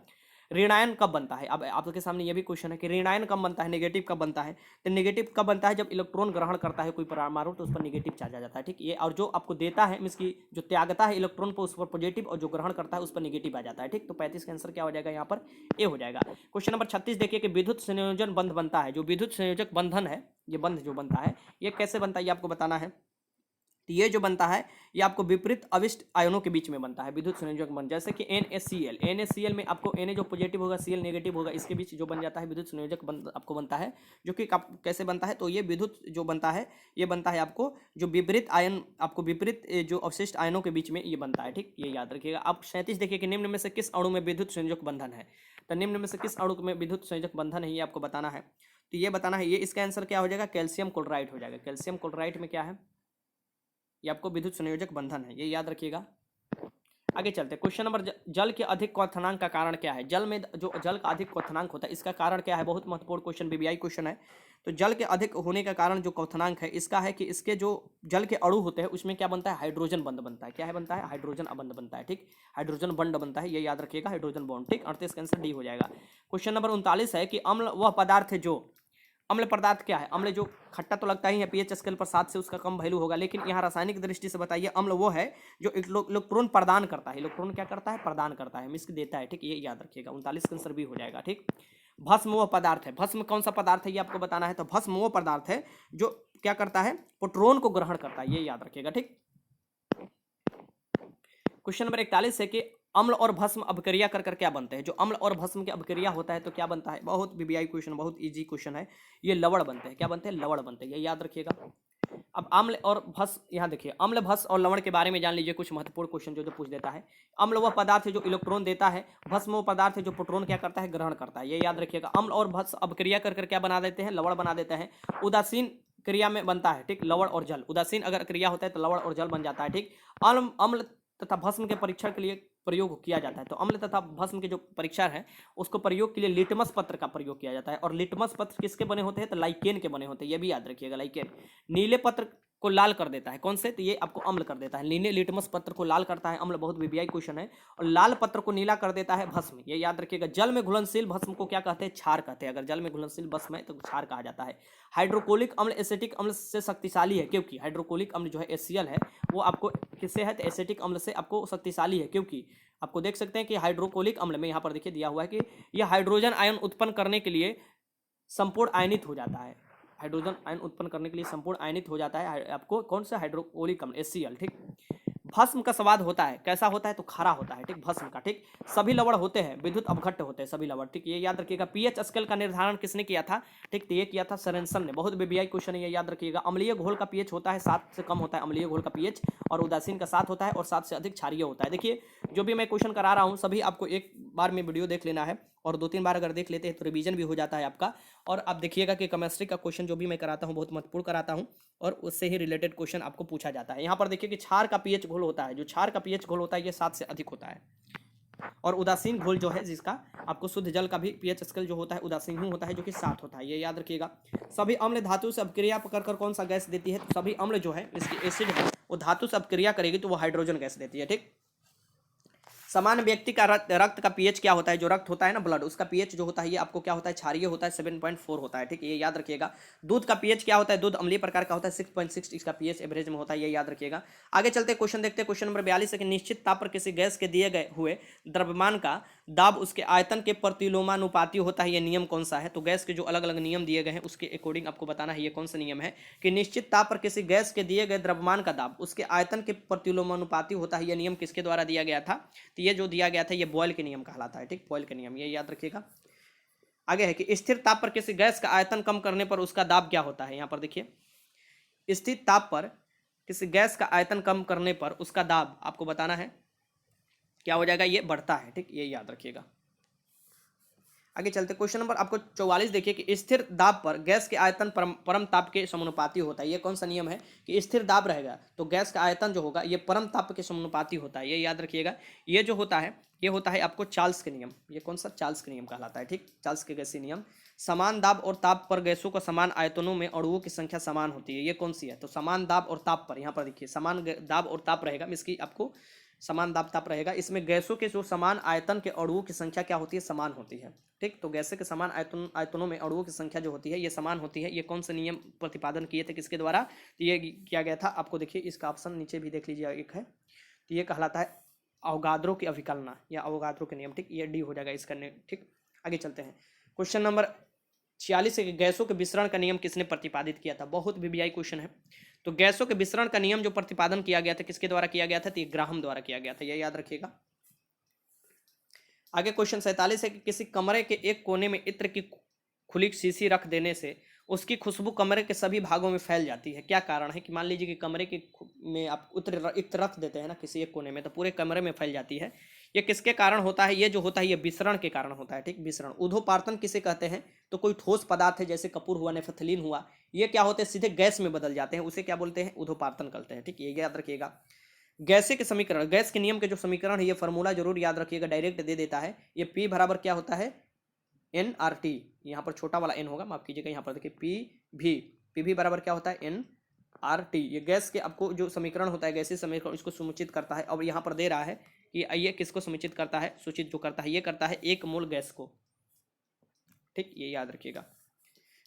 ऋणायन कब बनता है, अब आपके सामने ये भी क्वेश्चन है कि ऋणायन कब बनता है, नेगेटिव कब बनता है। तो नेगेटिव कब बनता है, जब इलेक्ट्रॉन ग्रहण करता है कोई परमाणु तो उस पर नेगेटिव चार्ज आ जाता है, ठीक ये। और जो आपको देता है मीन्स की जो त्यागता है इलेक्ट्रॉन पर उस पर पॉजिटिव, और जो ग्रहण करता है उस पर नेगेटिव आ जाता है, ठीक। तो 35 का आंसर क्या हो जाएगा यहाँ पर, ए हो जाएगा। क्वेश्चन नंबर 36 देखिए कि विद्युत संयोजन बंध बनता है, जो विद्युत संयोजक बंधन है, ये बंध जो बनता है ये कैसे बनता है ये आपको बताना है। तो ये जो बनता है ये आपको विपरीत अविष्ट आयनों के बीच में बनता है विद्युत संयोजक बंध, जैसे कि NaCl, NaCl में आपको Na जो पॉजिटिव होगा Cl नेगेटिव होगा, इसके बीच जो बन जाता है विद्युत संयोजक बंध आपको बनता है, जो कि कैसे बनता है, तो ये विद्युत जो बनता है ये बनता है आपको जो विपरीत आयन, आपको विपरीत जो अवशिष्ट आयनों के बीच में ये बनता है, ठीक, ये याद रखिएगा। आप 37 देखिए कि निम्न में से किस अणु में विद्युत संयोजक बंधन है। तो निम्न में से किस अणु में विद्युत संयोजक बंधन है ये आपको बताना है। तो ये बताना है, ये इसका आंसर क्या हो जाएगा, कैल्शियम क्लोराइड हो जाएगा। कैल्शियम क्लोराइड में क्या है, ये आपको विद्युत संयोजक बंधन है, ये याद रखिएगा। आगे चलते हैं क्वेश्चन नंबर, जल के अधिक क्वथनांक का कारण क्या है। जल में जो जल का अधिक क्वथनांक होता है इसका कारण क्या है, बहुत महत्वपूर्ण क्वेश्चन, बीबीआई क्वेश्चन है। तो जल के अधिक होने का कारण जो क्वथनांक है इसका है कि इसके जो जल के अणु होते हैं उसमें क्या बनता है, हाइड्रोजन बंध बनता है। क्या है बनता है, हाइड्रोजन बंध बनता है, ठीक, हाइड्रोजन बंड बनता है, ये याद रखिएगा, हाइड्रोजन बॉन्ड, ठीक। 38 का आंसर डी हो जाएगा। क्वेश्चन नंबर 39 है कि अम्ल वह पदार्थ है जो, अम्ल पदार्थ क्या है, अम्ल जो खट्टा तो लगता ही है, पीएच स्केल पर 7 से उसका कम वैल्यू होगा, लेकिन यहाँ रासायनिक दृष्टि से बताइए अम्ल वो है जो इलेक्ट्रॉन प्रदान करता है, इलेक्ट्रॉन क्या करता है, प्रदान करता है, मिस्क देता है, ठीक, ये याद रखिएगा। 39 का आंसर भी हो जाएगा, ठीक। भस्म वो पदार्थ है, भस्म कौन सा पदार्थ है ये आपको बताना है। तो भस्म वो पदार्थ है जो क्या करता है, प्रोटॉन को ग्रहण करता है, ये याद रखिएगा, ठीक। क्वेश्चन नंबर 41 है कि अम्ल और भस्म अभिक्रिया कर कर क्या बनते हैं। जो अम्ल और भस्म की अभिक्रिया होता है तो क्या बनता है, बहुत बीबीआई क्वेश्चन, बहुत इजी क्वेश्चन है, ये लवण बनते हैं। क्या बनते हैं, लवण बनते हैं, ये याद रखिएगा। अब अम्ल और भस्म, यहाँ देखिए अम्ल भस्म और लवण के बारे में जान लीजिए, कुछ महत्वपूर्ण क्वेश्चन जो पूछ देता है। अम्ल वह पदार्थ है जो इलेक्ट्रॉन देता है, भस्म वो पदार्थ है जो प्रोटॉन क्या करता है, ग्रहण करता है, ये याद रखिएगा। अम्ल और भस्म अभिक्रिया कर कर क्या बना देते हैं, लवण बना देते हैं। उदासीन क्रिया में बनता है, ठीक, लवण और जल, उदासीन अगर क्रिया होता है तो लवण और जल बन जाता है, ठीक। अम्ल अम्ल तथा भस्म के परीक्षण के लिए प्रयोग किया जाता है। तो अम्ल तथा भस्म के जो परीक्षण है उसको प्रयोग के लिए लिटमस पत्र का प्रयोग किया जाता है। और लिटमस पत्र किसके बने होते हैं, तो लाइकेन के बने होते हैं, ये भी याद रखिएगा, लाइकेन। नीले पत्र को लाल कर देता है, कौन से, तो ये आपको अम्ल कर देता है। नीले लिटमस पत्र को लाल करता है अम्ल, बहुत बीबीआई क्वेश्चन है। और लाल पत्र को नीला कर देता है भस्म, ये याद रखिएगा। जल में घुलनशील भस्म को क्या कहते हैं, क्षार कहते हैं। अगर जल में घुलनशील भस्म है तो क्षार कहा जाता है। हाइड्रोक्लोरिक अम्ल एसिटिक अम्ल से शक्तिशाली है, क्योंकि हाइड्रोक्लोरिक अम्ल जो है HCl है वो आपको किससे है, तो एसिटिक अम्ल से आपको शक्तिशाली है, क्योंकि आपको देख सकते हैं कि हाइड्रोक्लोरिक अम्ल में यहाँ पर देखिए दिया हुआ है कि यह हाइड्रोजन आयन उत्पन्न करने के लिए संपूर्ण आयनित हो जाता है। हाइड्रोजन आयन उत्पन्न करने के लिए संपूर्ण आयनित हो जाता है आपको कौन सा, हाइड्रोक्लोरिक अम्ल HCl, ठीक। भस्म का स्वाद होता है, कैसा होता है, तो खारा होता है, ठीक, भस्म का, ठीक। सभी लवण होते हैं विद्युत अपघट्ट होते हैं सभी लवण, ठीक, ये याद रखिएगा। पीएच स्केल का निर्धारण किसने किया था, ठीक, तो ये किया था सोरेनसन ने, बहुत बीबीआई क्वेश्चन है, ये याद रखिएगा। अम्लीय घोल का पीएच होता है 7 से कम होता है अम्लीय घोल का पीएच, और उदासीन का 7 होता है, और 7 से अधिक क्षारीय होता है। देखिए जो भी मैं क्वेश्चन करा रहा हूँ सभी आपको एक बार में वीडियो देख लेना है, और 2-3 बार अगर देख लेते हैं तो रिवीजन भी हो जाता है आपका। और आप देखिएगा कि केमिस्ट्री का क्वेश्चन जो भी मैं कराता हूँ बहुत महत्वपूर्ण कराता हूँ, और उससे ही रिलेटेड क्वेश्चन आपको पूछा जाता है। यहाँ पर देखिए कि क्षार का पीएच घोल होता है, जो क्षार का पीएच घोल होता है ये 7 से अधिक होता है। और उदासीन घोल जो है जिसका आपको शुद्ध जल का भी पीएच स्केल जो होता है उदासीन ही होता है, जो कि 7 होता है, ये याद रखिएगा। सभी अम्ल धातु से अपक्रिया पकड़कर कौन सा गैस देती है, तो सभी अम्ल जो है इसकी एसिड है वो धातु से अपक्रिया करेगी तो वो हाइड्रोजन गैस देती है, ठीक। सामान्य व्यक्ति का रक्त का पीएच क्या होता है, जो रक्त होता है ना ब्लड, उसका पीएच जो होता है ये आपको क्या होता है, क्षारीय होता है, 7.4 होता है, ठीक, ये याद रखिएगा। दूध का पीएच क्या होता है, दूध अम्लीय प्रकार का होता है, 6.6 इसका पीएच एवरेज में होता है, ये याद रखिएगा। आगे चलते क्वेश्चन देखते हैं। क्वेश्चन नंबर 42 है कि निश्चित ताप पर किसी गैस के दिए गए हुए द्रव्यमान का दाब उसके आयतन के प्रतिलोमानुपाती होता है, ये नियम कौन सा है। तो गैस के जो अलग अलग नियम दिए गए हैं उसके अकॉर्डिंग आपको बताना है ये कौन सा नियम है, कि निश्चित ताप पर किसी गैस के दिए गए द्रव्यमान का दाब उसके आयतन के प्रतिलोमानुपाती होता है, ये नियम किसके द्वारा दिया गया था, तो ये जो दिया गया था ये बॉयल के नियम कहलाता है, ठीक, बॉयल के नियम, ये याद रखिएगा। आगे है कि स्थिर ताप पर किसी गैस का आयतन कम करने पर उसका दाब क्या होता है। यहाँ पर देखिए स्थिर ताप पर किसी गैस का आयतन कम करने पर उसका दाब आपको बताना है क्या हो जाएगा, ये बढ़ता है, ठीक, ये याद रखिएगा। आगे चलते क्वेश्चन नंबर आपको 44 देखिए कि स्थिर दाब पर गैस के आयतन परम ताप के समानुपाती होता है। ये कौन सा नियम है कि स्थिर दाब रहेगा तो गैस का आयतन जो होगा ये परम ताप के समानुपाती होता है, ये याद रखिएगा। ये जो होता है ये होता है आपको चार्ल्स के नियम। ये कौन सा चार्ल्स के नियम कहलाता है, ठीक, चार्ल्स के गैसीय नियम। समान दाब और ताप पर गैसों का समान आयतनों में अणुओं की संख्या समान होती है। ये कौन सी है, तो समान दाब और ताप पर, यहाँ पर देखिए समान दाब और ताप रहेगा, इसकी आपको समान दाब ताप रहेगा। इसमें गैसों के जो समान आयतन के अणुओं की संख्या क्या होती है, समान होती है, ठीक। तो गैसों के समान आयतनों में अणुओं की संख्या जो होती है ये समान होती है। ये कौन से नियम प्रतिपादन किए थे, किसके द्वारा, तो ये किया गया था, आपको देखिए इसका ऑप्शन नीचे भी देख लीजिए एक है, तो ये कहलाता है अवगाद्रो की अभिकलना या अवगाद्रो के नियम, ठीक। ये डी हो जाएगा इसका, ठीक। आगे चलते हैं क्वेश्चन नंबर 46 है कि गैसों के विसरण का नियम किसने प्रतिपादित किया था। बहुत वीवीआई क्वेश्चन है। तो गैसों के विसरण का नियम जो प्रतिपादन किया गया था किसके द्वारा किया गया था, तो ये ग्राहम द्वारा किया गया था, ये याद रखिएगा। आगे क्वेश्चन 47 है कि किसी कमरे के एक कोने में इत्र की खुली शीशी रख देने से उसकी खुशबू कमरे के सभी भागों में फैल जाती है। क्या कारण है कि मान लीजिए कि कमरे के में आप इत्र रख देते हैं ना किसी एक कोने में, तो पूरे कमरे में फैल जाती है। ये किसके कारण होता है, ये जो होता है ये विसरण के कारण होता है, ठीक। विसरण ऊर्ध्वपातन किसे कहते हैं, तो कोई ठोस पदार्थ है जैसे कपूर हुआ, नेफ्थलीन हुआ, ये क्या होते हैं सीधे गैस में बदल जाते हैं, उसे क्या बोलते हैं, ऊर्ध्वपातन कहते हैं, ठीक। ये याद रखिएगा। गैसे के समीकरण, गैस के नियम के जो समीकरण है ये फॉर्मूला जरूर याद रखिएगा, डायरेक्ट दे देता है। ये पी बराबर क्या होता है, एन आर टी, यहाँ पर छोटा वाला एन होगा, माफ कीजिएगा, यहाँ पर देखिए पी भी बराबर क्या होता है, एन आर टी। ये गैस के आपको जो समीकरण होता है गैसीय समीकरण इसको समुचित करता है। अब यहाँ पर दे रहा है कि ये किसको समुचित करता है, सूचित जो करता है ये करता है 1 मोल गैस को, ठीक। ये याद रखिएगा।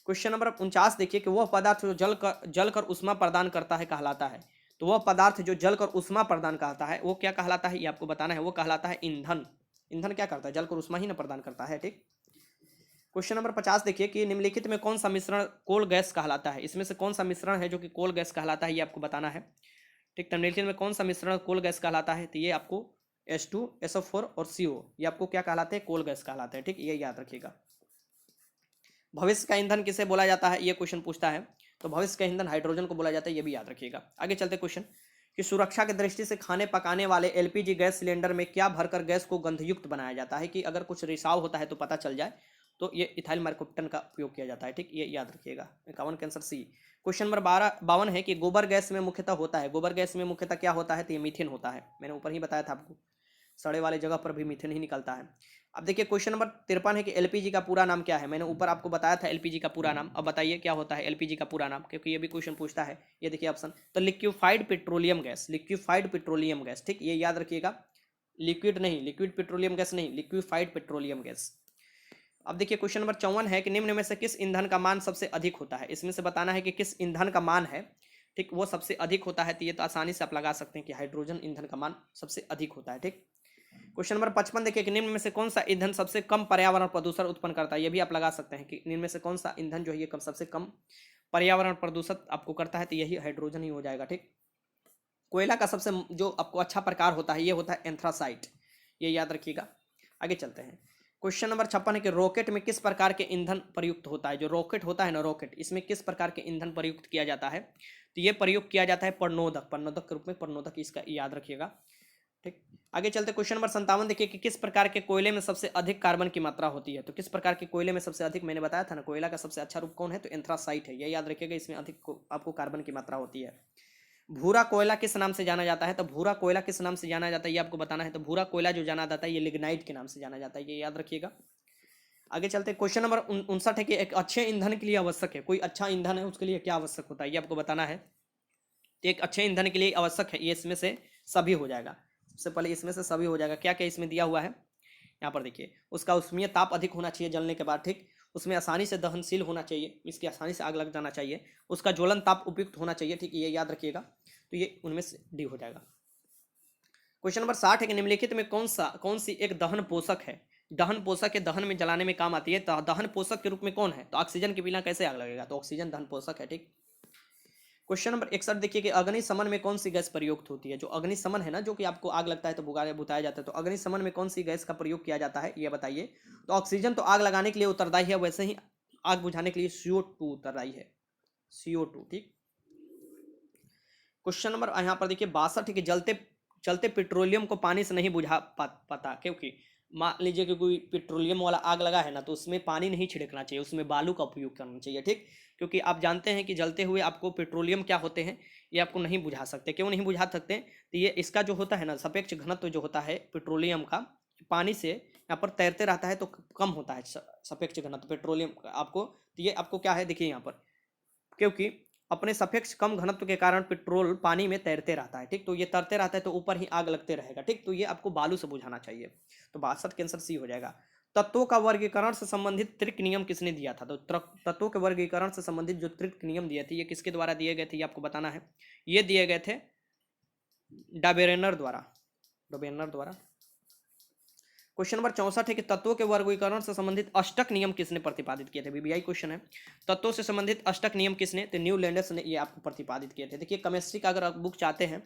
क्वेश्चन नंबर 49 देखिए कि वह पदार्थ जो जलकर उष्मा प्रदान करता है कहलाता है। तो वह पदार्थ जो जलकर उष्मा प्रदान करता है वो क्या कहलाता है, ये आपको बताना है। वो कहलाता है ईंधन। ईंधन क्या करता है, जलकर उष्मा ही ना प्रदान करता है, ठीक। क्वेश्चन नंबर 50 देखिए कि निम्नलिखित में कौन सा मिश्रण कोल गैस कहलाता है। इसमें से कौन सा मिश्रण है जो कि कोल गैस कहलाता है, ये आपको बताना है, ठीक। निम्नलिखित में कौन सा मिश्रण कोल गैस कहलाता है, तो ये आपको H2 SO4 और CO, ये आपको क्या कहलाते हैं, कोल गैस कहलाते हैं, ठीक। ये याद रखिएगा। भविष्य का ईंधन किसे बोला जाता है, ये क्वेश्चन पूछता है। तो भविष्य का ईंधन हाइड्रोजन को बोला जाता है, ये भी याद रखिएगा। आगे चलते क्वेश्चन कि सुरक्षा की दृष्टि से खाने पकाने वाले एलपीजी गैस सिलेंडर में क्या भरकर गैस को गंधयुक्त बनाया जाता है, कि अगर कुछ रिसाव होता है तो पता चल जाए, तो ये इथाइल मरकुप्टन का उपयोग किया जाता है, ठीक। ये याद रखिएगा। 51 का आंसर सी। क्वेश्चन नंबर 52 है कि गोबर गैस में मुख्यतः होता है, गोबर गैस में मुख्यतः क्या होता है, तो ये मीथेन होता है। मैंने ऊपर ही बताया था आपको, सड़े वाले जगह पर भी मीथेन ही निकलता है। अब देखिए क्वेश्चन नंबर 53 है कि एलपीजी का पूरा नाम क्या है। मैंने ऊपर आपको बताया था एलपीजी का पूरा नाम, अब बताइए क्या होता है एलपीजी का पूरा नाम, क्योंकि ये भी क्वेश्चन पूछता है। ये देखिए ऑप्शन, तो liquefied petroleum gas, liquefied petroleum gas, ठीक। ये याद रखिएगा, लिक्विड नहीं, लिक्विड पेट्रोलियम गैस नहीं, लिक्विफाइड पेट्रोलियम गैस। अब देखिए क्वेश्चन नंबर 54 है कि निम्न में से किस ईंधन का मान सबसे अधिक होता है। इसमें से बताना है कि किस ईंधन का मान है, ठीक, वो सबसे अधिक होता है। तो ये तो आसानी से आप लगा सकते हैं कि हाइड्रोजन ईंधन का मान सबसे अधिक होता है, ठीक। क्वेश्चन नंबर 55 देखिए कि निम्न में से कौन सा ईंधन सबसे कम पर्यावरण प्रदूषण उत्पन्न करता है। ये भी आप लगा सकते हैं कि निम्न में से कौन सा ईंधन जो है ये सबसे कम पर्यावरण प्रदूषण आपको करता है, तो यही हाइड्रोजन ही हो जाएगा, ठीक। कोयला का सबसे जो आपको अच्छा प्रकार होता है ये होता है एंथ्रासाइट, ये याद रखिएगा। आगे चलते हैं क्वेश्चन नंबर 56 है कि रॉकेट में किस प्रकार के ईंधन प्रयुक्त होता है। जो रॉकेट होता है ना, रॉकेट, इसमें किस प्रकार के ईंधन प्रयुक्त किया जाता है, तो ये प्रयुक्त किया जाता है प्रणोदक, प्रणोदक के रूप में, प्रणोदक, इसका याद रखिएगा, ठीक। आगे चलते क्वेश्चन नंबर 57 देखिए कि किस प्रकार के कोयले में सबसे अधिक कार्बन की मात्रा होती है। तो किस प्रकार के कोयले में सबसे अधिक, मैंने बताया था ना कोयला का सबसे अच्छा रूप कौन है, तो एंथ्रासाइट है, ये याद रखिएगा। इसमें अधिक आपको कार्बन की मात्रा होती है। भूरा कोयला किस नाम से जाना जाता है, तो भूरा कोयला किस नाम से जाना जाता है ये आपको बताना है। तो भूरा कोयला जो जाना जाता है ये लिग्नाइट के नाम से जाना जाता है, ये याद रखिएगा। आगे चलते क्वेश्चन नंबर 59 है कि एक अच्छे ईंधन के लिए आवश्यक है, कोई अच्छा ईंधन है उसके लिए क्या आवश्यक होता है, ये आपको बताना है। तो एक अच्छे ईंधन के लिए आवश्यक है, ये इसमें से सभी हो जाएगा। सबसे पहले इसमें से सभी हो जाएगा। क्या क्या इसमें दिया हुआ है, यहाँ पर देखिए, उसका उष्मीय ताप अधिक होना चाहिए जलने के बाद, ठीक। उसमें आसानी से दहनशील होना चाहिए, इसकी आसानी से आग लग जाना चाहिए। उसका ज्वलन ताप उपयुक्त होना चाहिए, ठीक, ये याद रखिएगा। तो ये उनमें से डी हो जाएगा। क्वेश्चन नंबर 60 है कि निम्नलिखित में कौन सी एक दहन पोषक है, दहन पोषक के दहन में जलाने में काम आती है। तो दहन पोषक के रूप में कौन है, तो ऑक्सीजन के बिना कैसे आग लगेगा, तो ऑक्सीजन दहन पोषक है, ठीक। क्वेश्चन नंबर 61 देखिए कि अग्निशमन में कौन सी गैस प्रयुक्त होती है। जो अग्निशमन है ना, जो कि आपको आग लगता है तो बुताया जाता है, तो अग्निशमन में कौन सी गैस का प्रयोग किया जाता है ये बताइए। तो ऑक्सीजन तो आग लगाने के लिए उत्तरदायी है, वैसे ही आग बुझाने के लिए CO2 उत्तरदायी है, CO2, ठीक। क्वेश्चन नंबर यहाँ पर देखिए 62 कि जलते पेट्रोलियम को पानी से नहीं बुझा पाता, क्योंकि मान लीजिए कि कोई पेट्रोलियम वाला आग लगा है ना, तो उसमें पानी नहीं छिड़कना चाहिए, उसमें बालू का उपयोग करना चाहिए, ठीक। क्योंकि आप जानते हैं कि जलते हुए आपको पेट्रोलियम क्या होते हैं, ये आपको नहीं बुझा सकते। क्यों नहीं बुझा सकते? तो ये इसका जो होता है ना सापेक्ष घनत्व जो होता है पेट्रोलियम का, पानी से यहाँ पर तैरते रहता है तो कम होता है सापेक्ष घनत्व पेट्रोलियम का आपको। तो ये आपको क्या है, देखिए यहाँ पर, क्योंकि अपने सापेक्ष कम घनत्व के कारण पेट्रोल पानी में तैरते रहता है, ठीक। तो ये तैरते रहता है तो ऊपर ही आग लगते रहेगा, ठीक। तो ये आपको बालू से बुझाना चाहिए। तो 62 के आंसर सी हो जाएगा। तत्वों का वर्गीकरण से संबंधित त्रिक नियम किसने दिया था? तो तत्वों के वर्गीकरण से संबंधित जो त्रिक नियम दिए थे, ये किसके द्वारा दिए गए थे, ये आपको बताना है। ये दिए गए थे डाबेरेनर द्वारा, डाबेरेनर द्वारा। क्वेश्चन नंबर 64 है कि तत्वों के वर्गीकरण से संबंधित अष्टक नियम किसने प्रतिपादित किए थे? बीबीआई क्वेश्चन है। तत्वों से संबंधित अष्टक नियम किसने? तो न्यूलैंडर्स ने ये आपको प्रतिपादित किए थे। देखिए केमिस्ट्री का अगर आप बुक चाहते हैं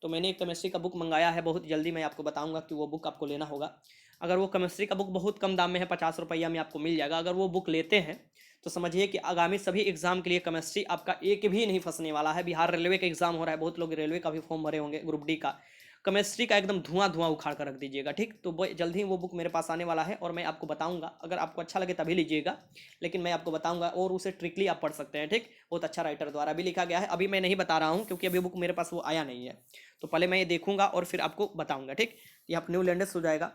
तो मैंने एक केमिस्ट्री का बुक मंगाया है, बहुत जल्दी मैं आपको बताऊंगा कि वो बुक आपको लेना होगा। अगर वो केमिस्ट्री का बुक बहुत कम दाम में है, 50 रुपया में आपको मिल जाएगा। अगर वो बुक लेते हैं तो समझिए कि आगामी सभी एग्जाम के लिए केमिस्ट्री आपका एक भी नहीं फंसने वाला है। बिहार रेलवे का एग्जाम हो रहा है, बहुत लोग रेलवे का भी फॉर्म भरे होंगे, ग्रुप डी का। केमिस्ट्री का एकदम धुआं धुआं उखाड़ कर रख दीजिएगा, ठीक। तो जल्द ही वो बुक मेरे पास आने वाला है और मैं आपको बताऊंगा। अगर आपको अच्छा लगे तभी लीजिएगा, लेकिन मैं आपको बताऊंगा और उसे ट्रिकली आप पढ़ सकते हैं, ठीक। बहुत अच्छा राइटर द्वारा भी लिखा गया है। अभी मैं नहीं बता रहा हूँ क्योंकि अभी बुक मेरे पास वो आया नहीं है, तो पहले मैं ये देखूंगा और फिर आपको बताऊंगा, ठीक। ये आप न्यूलैंडर्स हो जाएगा।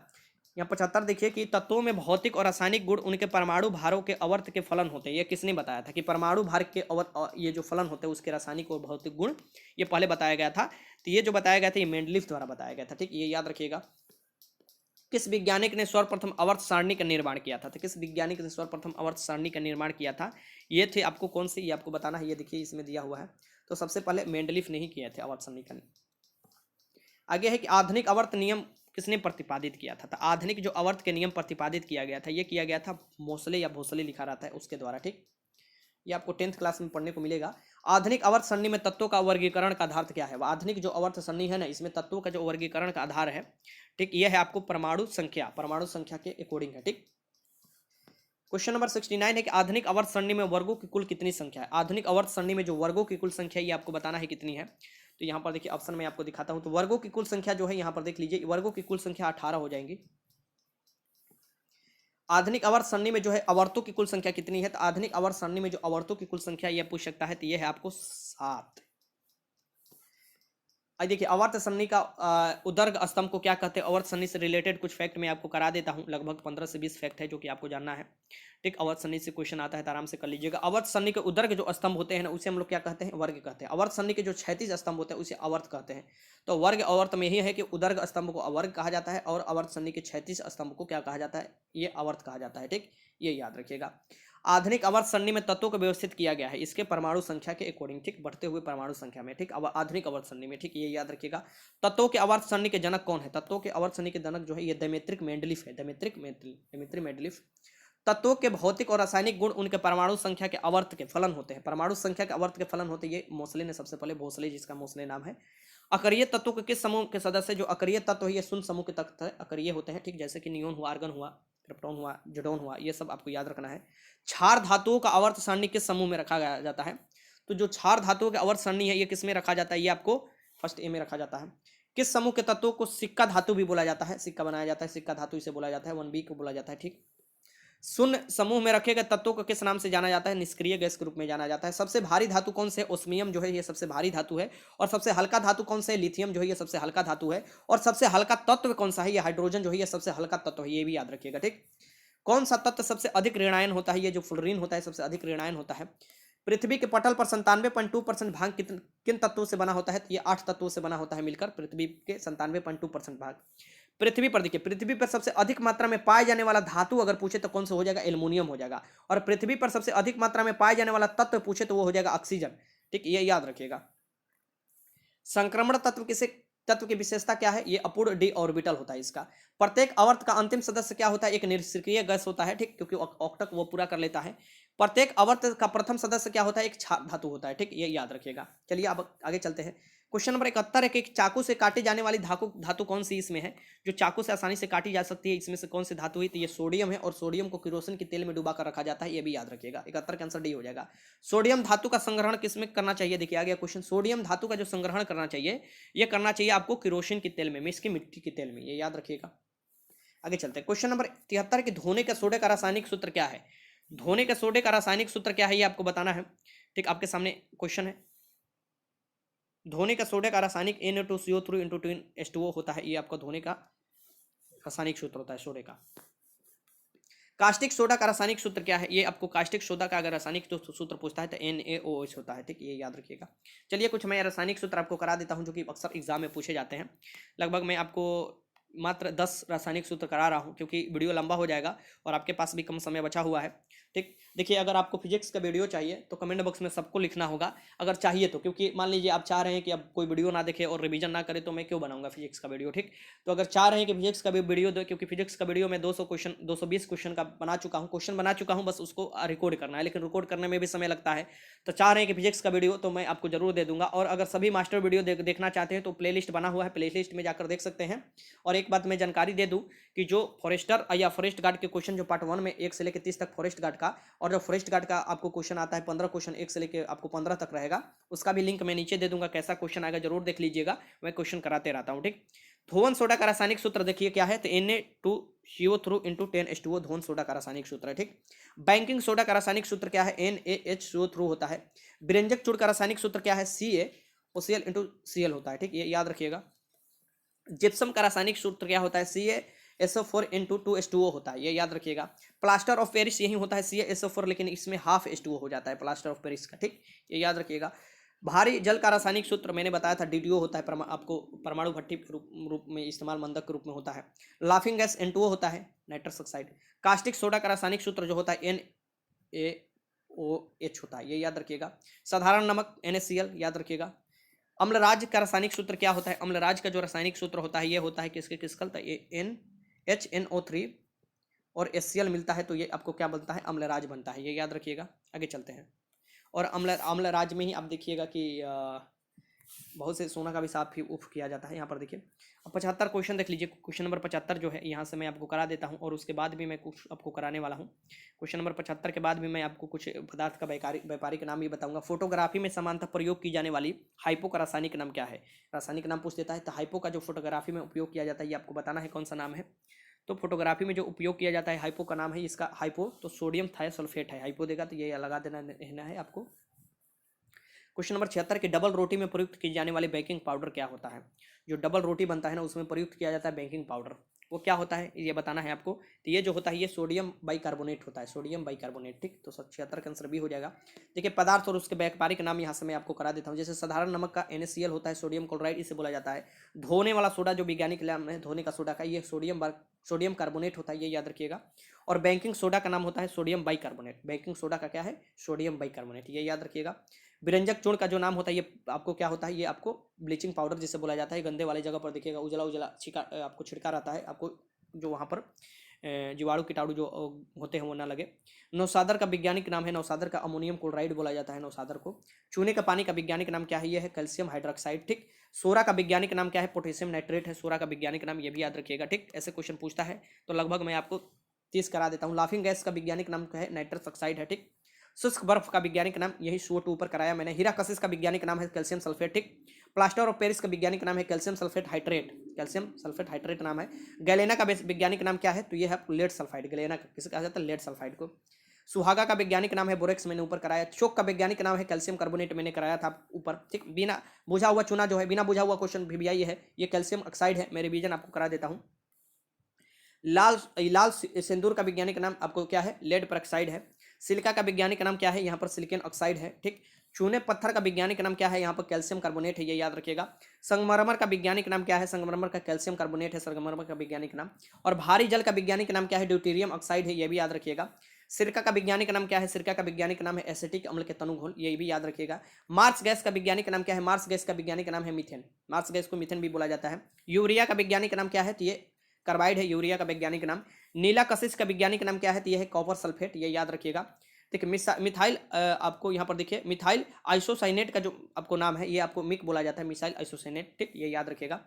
यहाँ 75 देखिए कि तत्वों में भौतिक और रासायनिक गुण उनके परमाणु भारों के अवर्त के फलन होते हैं। ये किसने बताया था कि परमाणु भार के ये जो फलन होते हैं उसके रासायनिक और भौतिक गुण, ये पहले बताया गया था। तो ये जो बताया गया था ये मेंडलीफ द्वारा बताया गया था, ठीक। ये याद रखिएगा। किस वैज्ञानिक ने सर्वप्रथम आवर्त सारणी का निर्माण किया था? तो किस वैज्ञानिक ने सर्वप्रथम आवर्त सारणी का निर्माण किया था? ये थे आपको कौन से, ये आपको बताना है। ये देखिए इसमें दिया हुआ है। तो सबसे पहले मेंडलीफ ने ही किया थे आवर्त सारणी का। आगे है कि आधुनिक आवर्त नियम किसने प्रतिपादित किया था? तो आधुनिक जो आवर्त के नियम प्रतिपादित किया गया था, ये किया गया था मोसले या भोसले लिखा रहता है उसके द्वारा, ठीक। ये आपको 10th क्लास में पढ़ने को मिलेगा। आधुनिक आवर्त सरणी में तत्वों का वर्गीकरण का आधार क्या है? आधुनिक जो आवर्त सरणी है ना, इसमें तत्वों का जो वर्गीकरण का आधार है, ठीक, ये है आपको परमाणु संख्या के अकॉर्डिंग है, ठीक। क्वेश्चन नंबर 69 है कि आधुनिक आवर्त सरणी में वर्गों की कुल कितनी संख्या है? आधुनिक आवर्त सरणी में जो वर्गों की कुल संख्या है ये आपको बताना है कितनी है। तो यहाँ पर देखिए ऑप्शन में आपको दिखाता हूँ। तो वर्गों की कुल संख्या जो है यहाँ पर देख लीजिए, वर्गों की कुल संख्या 18 हो जाएंगी। आधुनिक आवर्त सरणी में जो है आवर्तों की कुल संख्या कितनी है? तो आधुनिक आवर्त सरणी में जो आवर्तों की कुल संख्या यह पूछ सकता है, तो यह है आपको 7। अब देखिए आवर्त सरणी का उदर्ग स्तंभ को क्या कहते हैं? आवर्त सरणी से रिलेटेड कुछ फैक्ट मैं आपको करा देता हूं, लगभग 15 से 20 फैक्ट है जो कि आपको जानना है, ठीक। आवर्त सरणी से क्वेश्चन आता है तो आराम से कर लीजिएगा। आवर्त सरणी के उदर्ग जो स्तंभ होते हैं ना, उसे हम लोग क्या कहते हैं? वर्ग कहते हैं। आवर्त सरणी के जो क्षैतिज स्तंभ होते हैं उसे आवर्त कहते हैं। तो वर्ग आवर्त में ही है कि उदर्ग स्तंभ को अवर्ग कहा जाता है और आवर्त सरणी के क्षैतिज स्तंभ को क्या कहा जाता है? ये आवर्त कहा जाता है, ठीक। ये याद रखिएगा। आधुनिक आवर्त सरणी में तत्वों को व्यवस्थित किया गया है इसके परमाणु संख्या के अकॉर्डिंग, ठीक, बढ़ते हुए परमाणु संख्या में, ठीक। आधुनिक आवर्त सरणी में, ठीक, ये याद रखिएगा। तत्वों के आवर्त सरणी के जनक कौन है? तत्वों के आवर्त सरणी के जनक जो है ये देमेत्रिक मेंडलीफ है। देमेत्रिक मेंडलीफ। तत्वों के भौतिक और रासायनिक गुण उनके परमाणु संख्या के आवर्त के फलन होते हैं। परमाणु संख्या के आवर्त के फलन होते हैं। ये मोसले ने सबसे पहले, भोसले जिसका मोसले नाम है। अकरिय तत्वों के किस समूह के सदस्य? जो अकरिय तत्व है ये शून्य समूह के तत्व है, अकरिय होते हैं, ठीक। जैसे कि नियोन हुआ, आर्गन हुआ, क्रिप्टॉन हुआ, जोडोन हुआ, ये सब आपको याद रखना है। क्षार धातुओं का आवर्त सारणी किस समूह में रखा जाता है? तो जो क्षार धातुओं के आवर्त सारणी है ये किस में रखा जाता है? ये आपको फर्स्ट ए में रखा जाता है। किस समूह के तत्वों को सिक्का धातु भी बोला जाता है? सिक्का बनाया जाता है, सिक्का धातु इसे बोला जाता है। 1b को बोला जाता है, ठीक। शून्य समूह में रखे गए तत्वों को किस नाम से जाना जाता है? निष्क्रिय गैस के रूप में जाना जाता है। सबसे भारी धातु कौन से? ओस्मियम जो है ये सबसे भारी धातु है। और सबसे हल्का धातु कौन से? लिथियम जो है ये सबसे हल्का धातु है। और सबसे हल्का तत्व कौन सा है? ये हाइड्रोजन जो है ये सबसे हल्का तत्व है, ये भी याद रखिएगा, ठीक। कौन सा तत्व सबसे अधिक ऋणायन होता है? ये जो फ्लोरीन होता है सबसे अधिक ऋणायन होता है। पृथ्वी के पटल पर 97.2% भाग किन तत्वों से बना होता है? ये 8 तत्वों से बना होता है मिलकर पृथ्वी के 97.2% भाग। पृथ्वी पर देखिए, पृथ्वी पर सबसे अधिक मात्रा में पाए जाने वाला धातु अगर पूछे तो कौन सा हो जाएगा? एल्युमिनियम हो जाएगा। और पृथ्वी पर सबसे अधिक मात्रा में पाए जाने वाला तत्व पूछे तो वो हो जाएगा ऑक्सीजन, ठीक। ये याद रखिएगा। संक्रमण तत्व की विशेषता क्या है? ये अपूर्ण डी ऑर्बिटल होता है इसका। प्रत्येक आवर्त का अंतिम सदस्य क्या होता है? एक निष्क्रिय गैस होता है, ठीक, क्योंकि ऑक्टक वो पूरा कर लेता है। प्रत्येक आवर्त का प्रथम सदस्य क्या होता है? एक क्षार धातु होता है, ठीक। ये याद रखिएगा। चलिए अब आगे चलते हैं। क्वेश्चन नंबर 71 है कि चाकू से काटी जाने वाली धातु कौन सी इसमें है? जो चाकू से आसानी से काटी जा सकती है इसमें से कौन सी धातु है? तो ये सोडियम है। और सोडियम को किरोसिन के तेल में डुबा कर रखा जाता है, ये भी याद रखिएगा। 71 का आंसर डी हो जाएगा। सोडियम धातु का संग्रहण किसमें करना चाहिए? देखिए आ गया क्वेश्चन। सोडियम धातु का जो संग्रहण करना चाहिए ये करना चाहिए आपको किरोसिन के तेल में, मिस्की मिट्टी के तेल में, ये याद रखिएगा। आगे चलते हैं। क्वेश्चन नंबर 73 कि धोने का सोडे का रासायनिक सूत्र क्या है। धोने का सोडे का रासायनिक सूत्र क्या है ये आपको बताना है। ठीक, आपके सामने क्वेश्चन है। धोने का सोडे का रासायनिक Na2CO3 इंटू 2H2O होता है। ये आपका धोने का रासायनिक सूत्र होता है सोडे का। कास्टिक सोडा का रासायनिक सूत्र क्या है। ये आपको कास्टिक सोडा का अगर रासायनिक सूत्र पूछता है तो NaOH होता है। ठीक, ये याद रखिएगा। चलिए कुछ मैं रासायनिक सूत्र आपको करा देता हूं जो कि अक्सर एग्जाम में पूछे जाते हैं। लगभग मैं आपको मात्र 10 रासायनिक सूत्र करा रहा हूं क्योंकि वीडियो लंबा हो जाएगा और आपके पास भी कम समय बचा हुआ है। ठीक, देखिए अगर आपको फिजिक्स का वीडियो चाहिए तो कमेंट बॉक्स में सबको लिखना होगा अगर चाहिए तो, क्योंकि मान लीजिए आप चाह रहे हैं कि अब कोई वीडियो ना देखे और रिवीजन ना करे तो मैं क्यों बनाऊंगा फिजिक्स का वीडियो। ठीक, तो अगर चाह रहे हैं कि फिजिक्स का भी वीडियो दो, क्योंकि फिजिक्स का वीडियो में 200 क्वेश्चन 220 क्वेश्चन का बना चुका हूँ, क्वेश्चन बना चुका हूँ, बस उसको रिकॉर्ड करना है, लेकिन रिकॉर्ड करने में भी समय लगता है। तो चाह रहे हैं कि फिजिक्स का वीडियो तो मैं आपको जरूर दे दूंगा। और अगर सभी मास्टर वीडियो देखना चाहते हैं तो प्लेलिस्ट बना हुआ है, प्लेलिस्ट में जाकर देख सकते हैं। और एक बात मैं जानकारी दे दूं कि जो फॉरेस्टर या फॉरेस्ट गार्ड के क्वेश्चन जो पार्ट 1 में 1 से लेकर 30 तक फॉरेस्ट गार्ड का, और जो फॉरेस्ट गार्ड का आपको क्वेश्चन आता है 15 क्वेश्चन 1 से लेकर आपको 15 तक रहेगा, उसका भी लिंक मैं नीचे दे दूंगा। कैसा क्वेश्चन आएगा जरूर देख लीजिएगा, मैं क्वेश्चन कराते रहता हूँ। ठीक, धोवन सोडा का रासायनिक सूत्र देखिए क्या है, तो Na2CO3 इंटू 10H2O धोवन सोडा का रासायनिक सूत्र है। ठीक, बैंकिंग सोडा का रासायनिक सूत्र क्या है, NaHCO3 होता है। व्यंजक चूड़ का रासायनिक सूत्र क्या है, CaOCl इंटू Cl होता है। ठीक, ये याद रखिएगा। जिप्सम का रासायनिक सूत्र क्या होता है, CaSO4 इंटू 2H2O होता है, ये याद रखिएगा। प्लास्टर ऑफ पेरिस यही होता है CaSO4, लेकिन इसमें हाफ H2O हो जाता है प्लास्टर ऑफ पेरिस का। ठीक, ये याद रखिएगा। भारी जल का रासायनिक सूत्र मैंने बताया था DDO होता है, आपको परमाणु भट्टी के रूप में इस्तेमाल मंदक के रूप में होता है। लाफिंग गैस N2O होता है, नाइट्रस ऑक्साइड। कास्टिक सोडा का रासायनिक सूत्र जो होता है NaOH होता है, ये याद रखिएगा। साधारण नमक NaCl याद रखिएगा। अम्लराज का रासायनिक सूत्र क्या होता है, अम्लराज का जो रासायनिक सूत्र होता है ये होता है किसके किसकल, HNO3 और HCl मिलता है तो ये आपको क्या बनता है, अम्लराज बनता है, ये याद रखिएगा। आगे चलते हैं। और अम्लराज में ही आप देखिएगा कि बहुत से सोना का भी साफ उफ किया जाता है। यहाँ पर देखिए अब 75 क्वेश्चन देख लीजिए। क्वेश्चन नंबर 75 जो है यहाँ से मैं आपको करा देता हूँ और उसके बाद भी मैं कुछ आपको कराने वाला हूँ। क्वेश्चन नंबर 75 के बाद भी मैं आपको कुछ पदार्थ का व्यापारिक नाम भी बताऊंगा। फोटोग्राफी में समानतः प्रयोग की जाने वाली हाइपो का रासायनिक नाम क्या है। रासायनिक नाम पूछ देता है तो हाइपो का जो फोटोग्राफी में उपयोग किया जाता है ये आपको बताना है कौन सा नाम है। तो फोटोग्राफी में जो उपयोग किया जाता है हाइपो का नाम है इसका हाइपो, तो सोडियम थायोसल्फेट है। हाइपो देगा तो ये लगा देना है आपको। क्वेश्चन नंबर 76 की डबल रोटी में प्रयुक्त की जाने वाली बेकिंग पाउडर क्या होता है। जो डबल रोटी बनता है ना उसमें प्रयुक्त किया जाता है बेकिंग पाउडर, वो क्या होता है ये बताना है आपको। तो ये जो होता है ये सोडियम बाइकार्बोनेट होता है, सोडियम बाइकार्बोनेट। ठीक, तो 76 का आंसर भी हो जाएगा। देखिए पदार्थ और उसके व्यापारिक नाम यहाँ से मैं आपको करा देता हूँ। जैसे साधारण नमक का NaCl होता है, सोडियम क्लोराइड इसे बोला जाता है। धोने वाला सोडा जो वैज्ञानिक नाम है धोने का सोडा का, ये सोडियम कार्बोनेट होता है, ये याद रखिएगा। और बेकिंग सोडा का नाम होता है सोडियम बाइकार्बोनेट। बेकिंग सोडा का क्या है, सोडियम बाइकार्बोनेट, ये याद रखिएगा। व्यंजक चूर्ण का जो नाम होता है ये आपको क्या होता है, ये आपको ब्लीचिंग पाउडर जिसे बोला जाता है। गंदे वाली जगह पर देखिएगा उजला उजला आपको छिड़का रहता है, आपको जो वहाँ पर जीवाणु कीटाणु जो होते हैं वो ना लगे। नौसादर का वैज्ञानिक नाम है, नौसादर का अमोनियम क्लोराइड बोला जाता है नौसादर को। चूने का पानी का वैज्ञानिक नाम क्या है, ये है कैल्शियम हाइड्रोक्साइड। ठीक, सोरा का वैज्ञानिक नाम क्या है, पोटेशियम नाइट्रेट है सोरा का वैज्ञानिक नाम, ये भी याद रखिएगा। ठीक, ऐसे क्वेश्चन पूछता है तो लगभग मैं आपको 30 करा देता हूँ। लाफिंग गैस का वैज्ञानिक नाम क्या है, नाइट्रस ऑक्साइड है। ठीक, शुष्क बर्फ का वैज्ञानिक नाम यही SO2 ऊपर कराया मैंने। हीराकसिस का वैज्ञानिक नाम है कैल्शियम सल्फेट। ठीक, प्लास्टर ऑफ पेरिस का वैज्ञानिक नाम है calcium sulphate hydrate, calcium sulphate hydrate नाम है। गैलेना का वैज्ञानिक नाम क्या है, तो ये है लेड सल्फाइड। गैलेना किसे कहा जाता है, लेड सल्फाइड को। सुहागा का वैज्ञानिक नाम है बोरेक्स, मैंने ऊपर कराया। चोक का वैज्ञानिक नाम है कैल्शियम कार्बोनेट, मैंने कराया था ऊपर। ठीक, बिना बुझा हुआ चूना जो है, बिना बुझा हुआ क्वेश्चन भी आई है, ये कैल्शियम ऑक्साइड है। मैं रिवीजन आपको करा देता हूँ। लाल लाल सिंदूर का वैज्ञानिक नाम आपको क्या है, लेड पेरोक्साइड है। सिलिका का वैज्ञानिक नाम क्या है, यहाँ पर सिलिकॉन ऑक्साइड है। ठीक, चूने पत्थर का वैज्ञानिक नाम क्या है, यहाँ पर कैल्शियम कार्बोनेट है, ये याद रखिएगा। संगमरमर का वैज्ञानिक नाम क्या है, संगमरमर का कैल्शियम कार्बोनेट है संगमरमर का वैज्ञानिक नाम। और भारी जल का वैज्ञानिक नाम क्या है, ड्यूटेरियम ऑक्साइड है, ये भी याद रखिएगा। सिरका का वैज्ञानिक नाम क्या है, सिरका का वैज्ञानिक नाम है एसिटिक अम्ल के तनु घोल, ये भी याद रखिएगा। मार्स गैस का वैज्ञानिक नाम क्या है, मार्स गैस का वैज्ञानिक नाम है मीथेन, मार्स गैस को मीथेन भी बोला जाता है। यूरिया का वैज्ञानिक नाम क्या है, तो ये कार्बाइड है यूरिया का वैज्ञानिक नाम। नीला कशिश का वैज्ञानिक नाम क्या है, तो यह है कॉपर सल्फेट, ये याद रखिएगा। देखिए मिथाइल आपको यहाँ पर देखिए मिथाइल आइसोसाइनेट का जो आपको नाम है ये आपको मिक बोला जाता है, मिसाइल आइसोसाइनेट। ठीक, ये याद रखिएगा।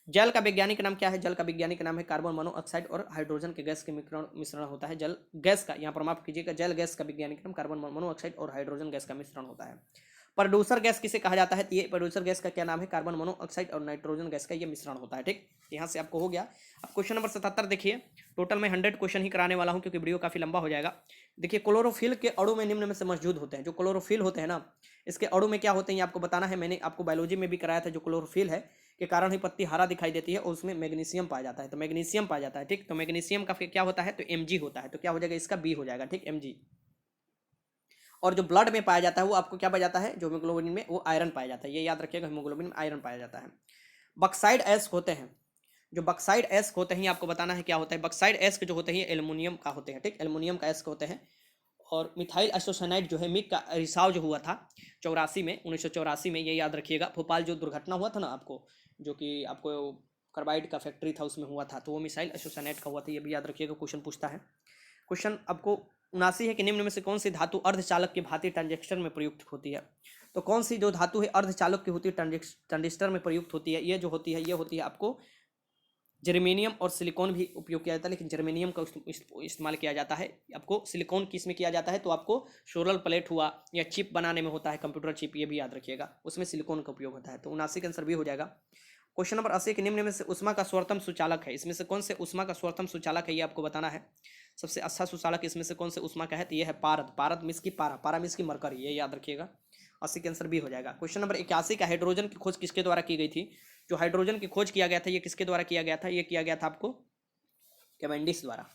जल का वैज्ञानिक नाम क्या है, जल का वैज्ञानिक नाम है कार्बन मोनोऑक्साइड और हाइड्रोजन के गैस के मिश्रण होता है। जल गैस का यहाँ पर माफ कीजिएगा, जल गैस का वैज्ञानिक नाम कार्बन मोनोऑक्साइड और हाइड्रोजन गैस का मिश्रण होता है। प्रोड्यूसर गैस किसे कहा जाता है? तो ये प्रोड्यूसर गैस का क्या नाम है? कार्बन मोनोऑक्साइड और नाइट्रोजन गैस का ये मिश्रण होता है। ठीक, यहाँ से आपको हो गया। अब क्वेश्चन नंबर 77 देखिए। टोटल मैं 100 क्वेश्चन ही कराने वाला हूँ क्योंकि वीडियो काफी लंबा हो जाएगा। देखिए, क्लोरोफिल के अणु में निम्न में से मौजूद होते हैं। जो क्लोरोफिल होते हैं ना, इसके अणु में क्या होते हैं ये आपको बताना है। मैंने आपको बायोलॉजी में भी कराया था। जो क्लोरोफिल है के कारण ही पत्ती हरा दिखाई देती है और उसमें मैग्नीशियम पाया जाता है। तो मैग्नीशियम पाया जाता है। ठीक, तो मैग्नीशियम का फिर क्या होता है? तो Mg होता है। तो क्या हो जाएगा? इसका बी हो जाएगा। ठीक, Mg। और जो ब्लड में पाया जाता है वो आपको क्या पाया जाता है? जो हीमोग्लोबिन में वो आयरन पाया जाता है। ये याद रखिएगा, हीमोग्लोबिन में आयरन पाया जाता है। बक्साइड एस्क होते हैं। जो बक्साइड एस्क होते हैं आपको बताना है क्या होता है। बक्साइड एस्क जो होते हैं एल्युमिनियम का होते हैं। ठीक, एल्युमिनियम का एस्क होते हैं। और मिथाइल एसोसाइनाइड जो है मिक का रिसाव जो हुआ था 84 में, 1984 में, ये याद रखिएगा। भोपाल जो दुर्घटना हुआ था ना आपको, जो कि आपको कार्बाइड का फैक्ट्री था उसमें हुआ था, तो वो मिसाइल एसोसाइनाइड का हुआ था। ये भी याद रखिएगा, क्वेश्चन पूछता है। क्वेश्चन आपको 79 है कि निम्न में से कौन सी धातु अर्धचालक की भांति ट्रांजिस्टर में प्रयुक्त होती है? तो कौन सी जो धातु है अर्धचालक की होती है ट्रांजिस्टर में प्रयुक्त होती है? ये जो होती है ये होती है आपको जर्मेनियम और सिलिकॉन भी उपयोग किया जाता है, लेकिन जर्मेनियम का इस्तेमाल किया जाता है। आपको सिलिकॉन किस में किया जाता है? तो आपको सोलर प्लेट हुआ या चिप बनाने में होता है, कंप्यूटर चिप, ये भी याद रखिएगा, उसमें सिलिकॉन का उपयोग होता है। तो 79 का आंसर भी हो जाएगा। क्वेश्चन नंबर 80 के निम्न में से उष्मा का सर्वोत्तम सुचालक है। इसमें से कौन से उष्मा का सर्वोत्तम सुचालक है ये आपको बताना है। सबसे अच्छा सुचालक इसमें से कौन से उष्मा का है? तो ये है पारद। पारद मीन्स की पारा, पारा मीन्स की मरकरी, ये याद रखिएगा। 80 का आंसर भी हो जाएगा। क्वेश्चन नंबर 81 का हाइड्रोजन की खोज किसके द्वारा की गई थी? जो हाइड्रोजन की खोज किया गया था ये किसके द्वारा किया गया था? ये किया गया था आपको कैवेंडिश द्वारा।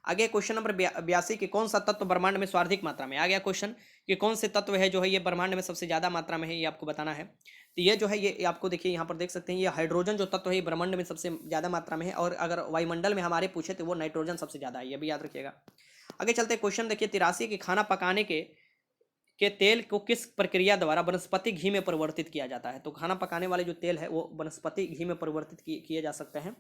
आगे क्वेश्चन नंबर 82 कि कौन सा तत्व ब्रह्मांड में सर्वाधिक मात्रा में? आ गया क्वेश्चन कि कौन से तत्व है जो है ये ब्रह्मांड में सबसे ज्यादा मात्रा में है, ये आपको बताना है। तो ये जो है ये आपको देखिए यहाँ पर देख सकते हैं, ये हाइड्रोजन जो तत्व है ये ब्रह्मांड में सबसे ज्यादा मात्रा में है। और अगर वायुमंडल में हमारे पूछे तो वो नाइट्रोजन सबसे ज्यादा है, ये भी याद रखिएगा। आगे चलते क्वेश्चन देखिए 83 कि खाना पकाने के तेल को किस प्रक्रिया द्वारा वनस्पति घी में परिवर्तित किया जाता है? तो खाना पकाने वाले जो तेल है वो वनस्पति घी में परिवर्तित किए जा सकते हैं।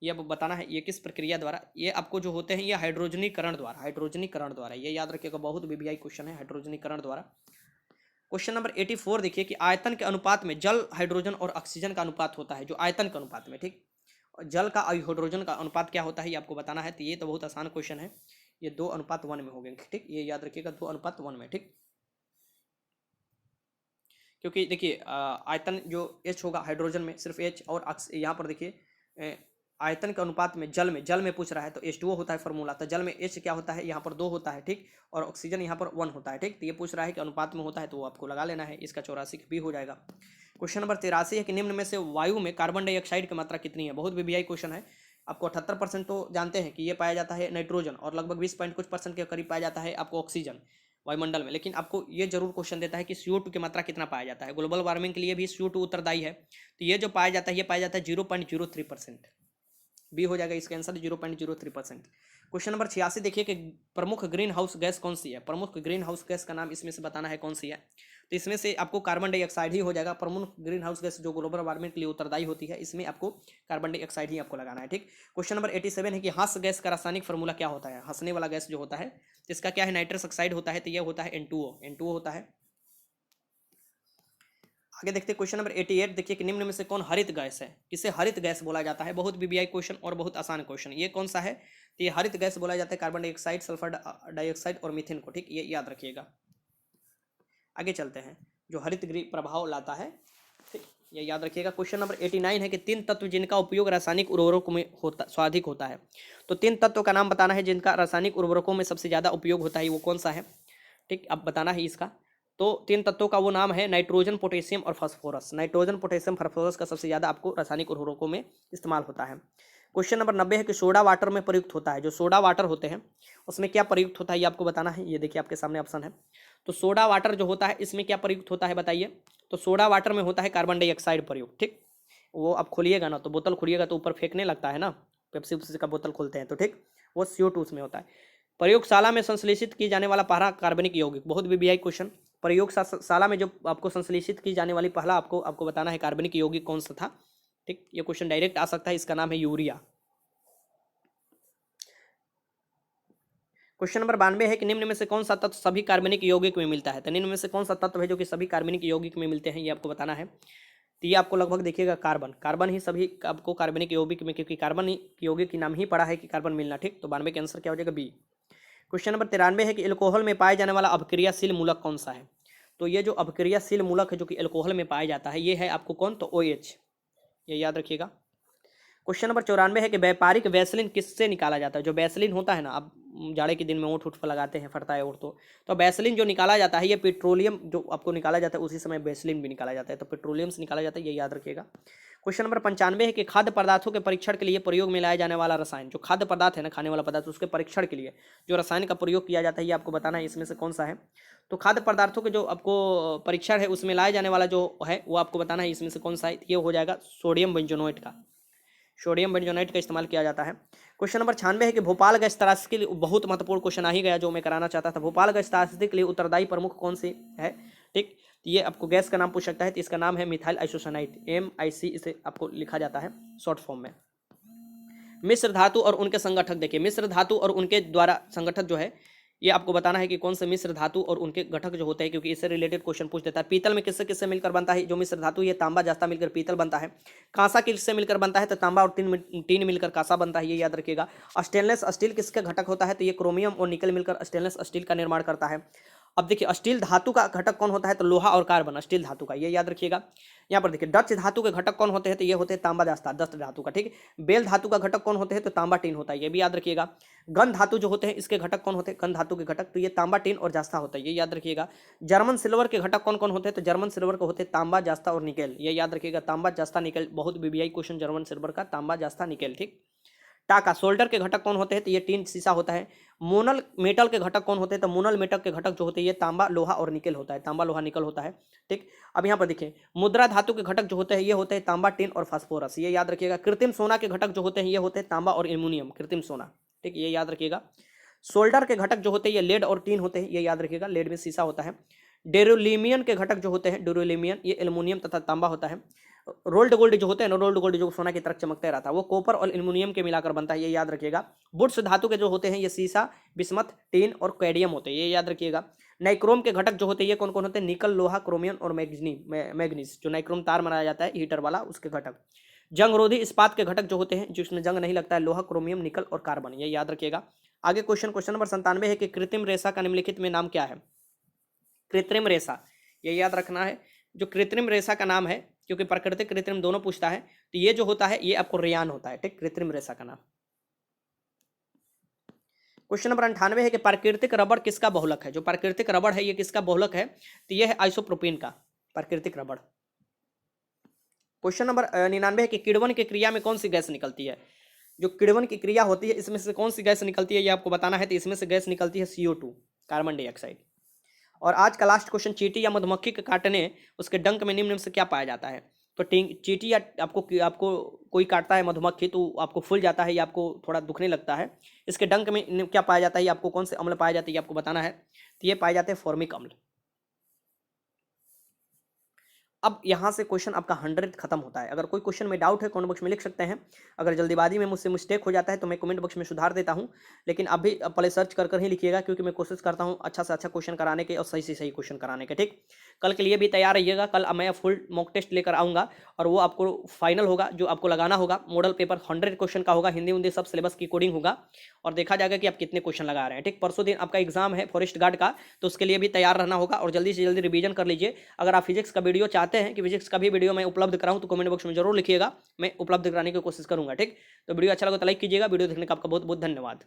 ये अब बताना है ये किस प्रक्रिया द्वारा। ये आपको जो होते हैं ये हाइड्रोजनीकरण द्वारा, हाइड्रोजनीकरण द्वारा, ये याद रखिएगा, बहुत बीबीआई क्वेश्चन है, हाइड्रोजनीकरण द्वारा। क्वेश्चन नंबर 84 देखिए कि आयतन के अनुपात में जल, हाइड्रोजन और ऑक्सीजन का अनुपात होता है। जो आयतन के अनुपात में, ठीक, और जल का और हाइड्रोजन का अनुपात क्या होता है ये आपको बताना है। तो ये तो बहुत आसान क्वेश्चन है, ये 2:1 में हो गए। ठीक, ये याद रखिएगा, 2:1 में। ठीक, क्योंकि देखिए आयतन जो H होगा हाइड्रोजन में सिर्फ H, और यहाँ पर देखिए आयतन के अनुपात में जल में पूछ रहा है तो H2O होता है फॉर्मूला। तो जल में H क्या होता है? यहाँ पर 2 होता है। ठीक, और ऑक्सीजन यहाँ पर 1 होता है। ठीक, तो ये पूछ रहा है कि अनुपात में होता है तो वो आपको लगा लेना है। इसका 84 भी हो जाएगा। क्वेश्चन नंबर 83 है कि निम्न में से वायु में कार्बन डाइऑक्साइड की मात्रा कितनी है? बहुत बीबीआई क्वेश्चन है। आपको 78% तो जानते हैं कि ये पाया जाता है नाइट्रोजन, और लगभग 20% के करीब पाया जाता है आपको ऑक्सीजन वायुमंडल में। लेकिन आपको ये जरूर क्वेश्चन देता है कि CO2 की मात्रा कितना पाया जाता है। ग्लोबल वार्मिंग के लिए भी CO2 उत्तरदायी है। तो ये जो पाया जाता है ये पाया जाता है 0.03%। बी हो जाएगा इसका आंसर, 0.03%। क्वेश्चन नंबर 86 देखिए कि प्रमुख ग्रीन हाउस गैस कौन सी है? प्रमुख ग्रीन हाउस गैस का नाम इसमें से बताना है कौन सी है। तो इसमें से आपको कार्बन डाइऑक्साइड ही हो जाएगा। प्रमुख ग्रीन हाउस गैस जो ग्लोबल वार्मिंग के लिए उत्तरदायी होती है, इसमें आपको कार्बन डाइऑक्साइड ही आपको लगाना है। ठीक, क्वेश्चन नंबर 87 है कि हंस गैस का रासायनिक फॉर्मूला क्या होता है? हंसने वाला गैस जो होता है इसका क्या है? नाइट्रस ऑक्साइड होता है। तो यह होता है N2O होता है। आगे देखते हैं क्वेश्चन नंबर 88 देखिए कि निम्न में से कौन हरित गैस है? किसे हरित गैस बोला जाता है? बहुत बीबीआई क्वेश्चन और बहुत आसान क्वेश्चन। ये कौन सा है? तो ये हरित गैस बोला जाता है कार्बन डाइऑक्साइड, सल्फर डाइऑक्साइड और मीथेन को। ठीक, ये याद रखिएगा। आगे चलते हैं, जो हरित गृह प्रभाव लाता है, ठीक, ये याद रखिएगा। क्वेश्चन नंबर 89 है कि 3 तत्व जिनका उपयोग रासायनिक उर्वरकों में होता स्वाधिक होता है। तो 3 तत्वों का नाम बताना है जिनका रासायनिक उर्वरकों में सबसे ज्यादा उपयोग होता है, वो कौन सा है? ठीक, अब बताना है इसका। तो 3 तत्वों का वो नाम है नाइट्रोजन, पोटेशियम और फास्फोरस। नाइट्रोजन, पोटेशियम, फास्फोरस का सबसे ज्यादा आपको रासायनिक उर्वरकों में इस्तेमाल होता है। क्वेश्चन नंबर 90 है कि सोडा वाटर में प्रयुक्त होता है। जो सोडा वाटर होते हैं उसमें क्या प्रयुक्त होता है ये आपको बताना है। ये देखिए आपके सामने ऑप्शन है। तो सोडा वाटर जो होता है इसमें क्या प्रयुक्त होता है बताइए। तो सोडा वाटर में होता है कार्बन डाइऑक्साइड प्रयुक्त। ठीक, वो आप खोलिएगा ना तो बोतल खोलिएगा तो ऊपर फेंकने लगता है ना, पेप्सी उप्सी का बोतल खोलते हैं तो, ठीक, वो CO2 उसमें होता है। प्रयोगशाला में संश्लेषित की जाने वाला पहला कार्बनिक यौगिक, बहुत बीबीआई क्वेश्चन। प्रयोगशाला में जो आपको संश्लेषित की जाने वाली पहला आपको बताना है कार्बनिक यौगिक कौन सा था। ठीक, ये क्वेश्चन डायरेक्ट आ सकता है, इसका नाम है यूरिया। क्वेश्चन नंबर 92 है कि निम्न में से कौन सा तत्व सभी कार्बनिक यौगिक में मिलता है। तो निम्न में से कौन सा तत्व है जो कि सभी कार्बनिक यौगिक में मिलते हैं, ये आपको बताना है। तो ये आपको लगभग देखिएगा कार्बन ही सभी आपको कार्बनिक यौगिक में, क्योंकि कार्बन यौगिक की नाम ही पड़ा है कि कार्बन मिलना। ठीक, तो 92 का आंसर क्या हो जाएगा? बी। क्वेश्चन नंबर 93 है कि एल्कोहल में पाए जाने वाला अपक्रियाशील मूलक कौन सा है। तो ये जो अपक्रियाशील मूलक है जो कि एल्कोहल में पाया जाता है ये है आपको कौन, तो OH, ये याद रखिएगा। क्वेश्चन नंबर 94 है कि व्यापारिक वैसलीन किससे निकाला जाता है। जो वैसलीन होता है ना, अब जाड़े के दिन में ऊँट पर लगाते हैं, फटता है ऊँट, तो वैसलीन जो निकाला जाता है ये पेट्रोलियम जो आपको निकाला जाता है उसी समय वैसलीन भी निकाला जाता है, तो पेट्रोलियम से निकाला जाता है, ये याद रखिएगा। क्वेश्चन नंबर 95 है कि खाद्य पदार्थों के परीक्षण के लिए प्रयोग में लाया जाने वाला रसायन, जो खाद्य पदार्थ है ना, खाने वाला पदार्थ, उसके परीक्षण के लिए जो रसायन का प्रयोग किया जाता है ये आपको बताना है इसमें से कौन सा है। तो खाद्य पदार्थों के जो आपको परीक्षण है उसमें लाया जाने वाला जो है वो आपको बताना है इसमें से कौन सा है। ये हो जाएगा सोडियम बेंजोनेट का, सोडियम बेंजोनेट का इस्तेमाल किया जाता है। क्वेश्चन नंबर 96 है कि भोपाल गैस त्रासदी के लिए, बहुत महत्वपूर्ण क्वेश्चन आ ही गया जो मैं कराना चाहता था, भोपाल गैस त्रासदी के लिए उत्तरदायी प्रमुख कौन सी है। ठीक, ये आपको गैस का नाम पूछ सकता है, तो इसका नाम है मिथाइल आइसोसाइनाइड, MIC इसे आपको लिखा जाता है शॉर्ट फॉर्म में। मिश्र धातु और उनके संगठक, देखिए मिश्र धातु और उनके द्वारा संगठक जो है ये आपको बताना है कि कौन से मिश्र धातु और उनके घटक जो होते हैं, क्योंकि इससे रिलेटेड क्वेश्चन पूछ देता है। पीतल में किससे किससे मिलकर बनता है जो मिश्र धातु, ये तांबा जास्ता मिलकर पीतल बनता है। कांसा किससे मिलकर बनता है, तो तांबा और टीन मिलकर कांसा बनता है, ये याद रखिएगा। स्टेनलेस स्टील किसका घटक होता है, तो ये क्रोमियम और निकल मिलकर स्टेनलेस स्टील का निर्माण करता है। अब देखिए स्टील धातु का घटक कौन होता है, तो लोहा और कार्बन स्टील धातु का, ये याद रखिएगा। यहाँ पर देखिए डच धातु के घटक कौन होते हैं, तो ये होते हैं तांबा जास्ता दस्त धातु का। ठीक, बेल धातु का घटक कौन होते हैं, तो तांबा टीन होता है, ये भी याद रखिएगा। गन धातु जो होते हैं इसके घटक कौन होते हैं, गन धातु के घटक, तो ये तांबा टीन और जास्ता होता है, ये याद रखिएगा। जर्मन सिल्वर के घटक कौन कौन होते हैं, तो जर्मन सिल्वर के होते हैं तांबा जास्ता और निकेल, ये याद रखिएगा। तांबा जास्ता निकेल, बहुत BBI क्वेश्चन जर्मन सिल्वर का, तांबा जास्ता निकेल। ठीक, टाका सोल्डर के घटक कौन होते हैं, तो ये टीन शीशा होता है। मोनल मेटल के घटक कौन होते हैं, तो मोनल मेटल के घटक जो होते हैं ये तांबा लोहा और निकल होता है, तांबा लोहा निकल होता है। ठीक, अब यहाँ पर देखिए मुद्रा धातु के घटक जो होते हैं ये होते हैं तांबा टीन और फास्फोरस, ये याद रखिएगा। कृत्रिम सोना के घटक जो होते हैं ये होते हैं तांबा और एल्यूमिनियम, कृत्रिम सोना। ठीक, ये याद रखिएगा। सोल्डर के घटक जो होते हैं ये लेड और टीन होते हैं, ये याद रखिएगा, लेड में शीशा होता है। डेरोलिमियन के घटक जो होते हैं, डेरोलिमियन, ये एल्यूमिनियम तथा तांबा होता है। रोल्ड गोल्ड जो होते हैं ना, रोल्ड गोल्ड जो सोना की तरह चमकते रहता है वो कॉपर और एल्यूमिनियम के मिलाकर बनता है, ये याद रखिएगा। वुड्स धातु के जो होते हैं ये सीसा, बिस्मथ, टीन और कैडियम होते हैं, ये याद रखिएगा। नाइक्रोम के घटक जो होते हैं ये कौन कौन होते हैं, निकल, लोहा, क्रोमियम और मैग्नीज, जो नाइक्रोम तार बनाया जाता है हीटर वाला उसके घटक। जंगरोधी इस्पात के घटक जो होते हैं जिसमें जंग नहीं लगता है, लोहा, क्रोमियम, निकल और कार्बन, ये याद रखिएगा। आगे क्वेश्चन नंबर 97 है कि कृत्रिम रेशा का निम्नलिखित में नाम क्या है। कृत्रिम रेशा, ये याद रखना है, जो कृत्रिम रेशा का नाम है, क्योंकि प्राकृतिक कृत्रिम दोनों पूछता है, तो ये जो होता है ये आपको रेयान होता है। ठीक, कृत्रिम रेशा का नाम। क्वेश्चन नंबर 98 है कि प्राकृतिक रबड़ किसका बहुलक है। जो प्राकृतिक रबड़ है ये किसका बहुलक है, तो ये है आइसोप्रोपीन का, प्राकृतिक रबड़। क्वेश्चन नंबर 99 है कि किण्वन की क्रिया में कौन सी गैस निकलती है। जो किण्वन की क्रिया होती है इसमें से कौन सी गैस निकलती है ये आपको बताना है, तो इसमें से गैस निकलती है CO2, कार्बन डाइऑक्साइड। और आज का लास्ट क्वेश्चन, चींटी या मधुमक्खी के काटने उसके डंक में निम्न से क्या पाया जाता है। तो चींटी या आपको कोई काटता है मधुमक्खी तो आपको फूल जाता है या आपको थोड़ा दुखने लगता है, इसके डंक में क्या पाया जाता है, आपको कौन से अम्ल पाए जाते हैं ये आपको बताना है, तो ये पाए जाते हैं फॉर्मिक अम्ल। अब यहाँ से क्वेश्चन आपका 100 खत्म होता है। अगर कोई क्वेश्चन में डाउट है कमेंट बॉक्स में लिख सकते हैं, अगर जल्दीबाजी में मुझसे मिस्टेक हो जाता है तो मैं कमेंट बॉक्स में सुधार देता हूँ, लेकिन अभी पहले सर्च कर ही लिखिएगा, क्योंकि मैं कोशिश करता हूँ अच्छा से अच्छा क्वेश्चन कराने के और सही से सही क्वेश्चन कराने के। ठीक, कल के लिए भी तैयार रहिएगा, कल मैं फुल मॉक टेस्ट लेकर आऊँगा और वो आपको फाइनल होगा, जो आपको लगाना होगा। मॉडल पेपर 100 क्वेश्चन का होगा, हिंदी उंदी सब सिलेबस की कोडिंग होगा और देखा जाएगा कि आप कितने क्वेश्चन लगा रहे हैं। ठीक, परसों दिन आपका एग्जाम है फॉरेस्ट गार्ड का, तो उसके लिए भी तैयार रहना होगा और जल्दी से जल्दी रिवीजन कर लीजिए। अगर आप फिजिक्स का वीडियो चाहते हैं कि फिजिक्स का भी वीडियो मैं उपलब्ध कराऊं तो कमेंट बॉक्स में जरूर लिखिएगा, मैं उपलब्ध कराने की कोशिश करूंगा। ठीक, तो वीडियो अच्छा लगा तो लाइक कीजिएगा। वीडियो देखने का आपका बहुत बहुत धन्यवाद।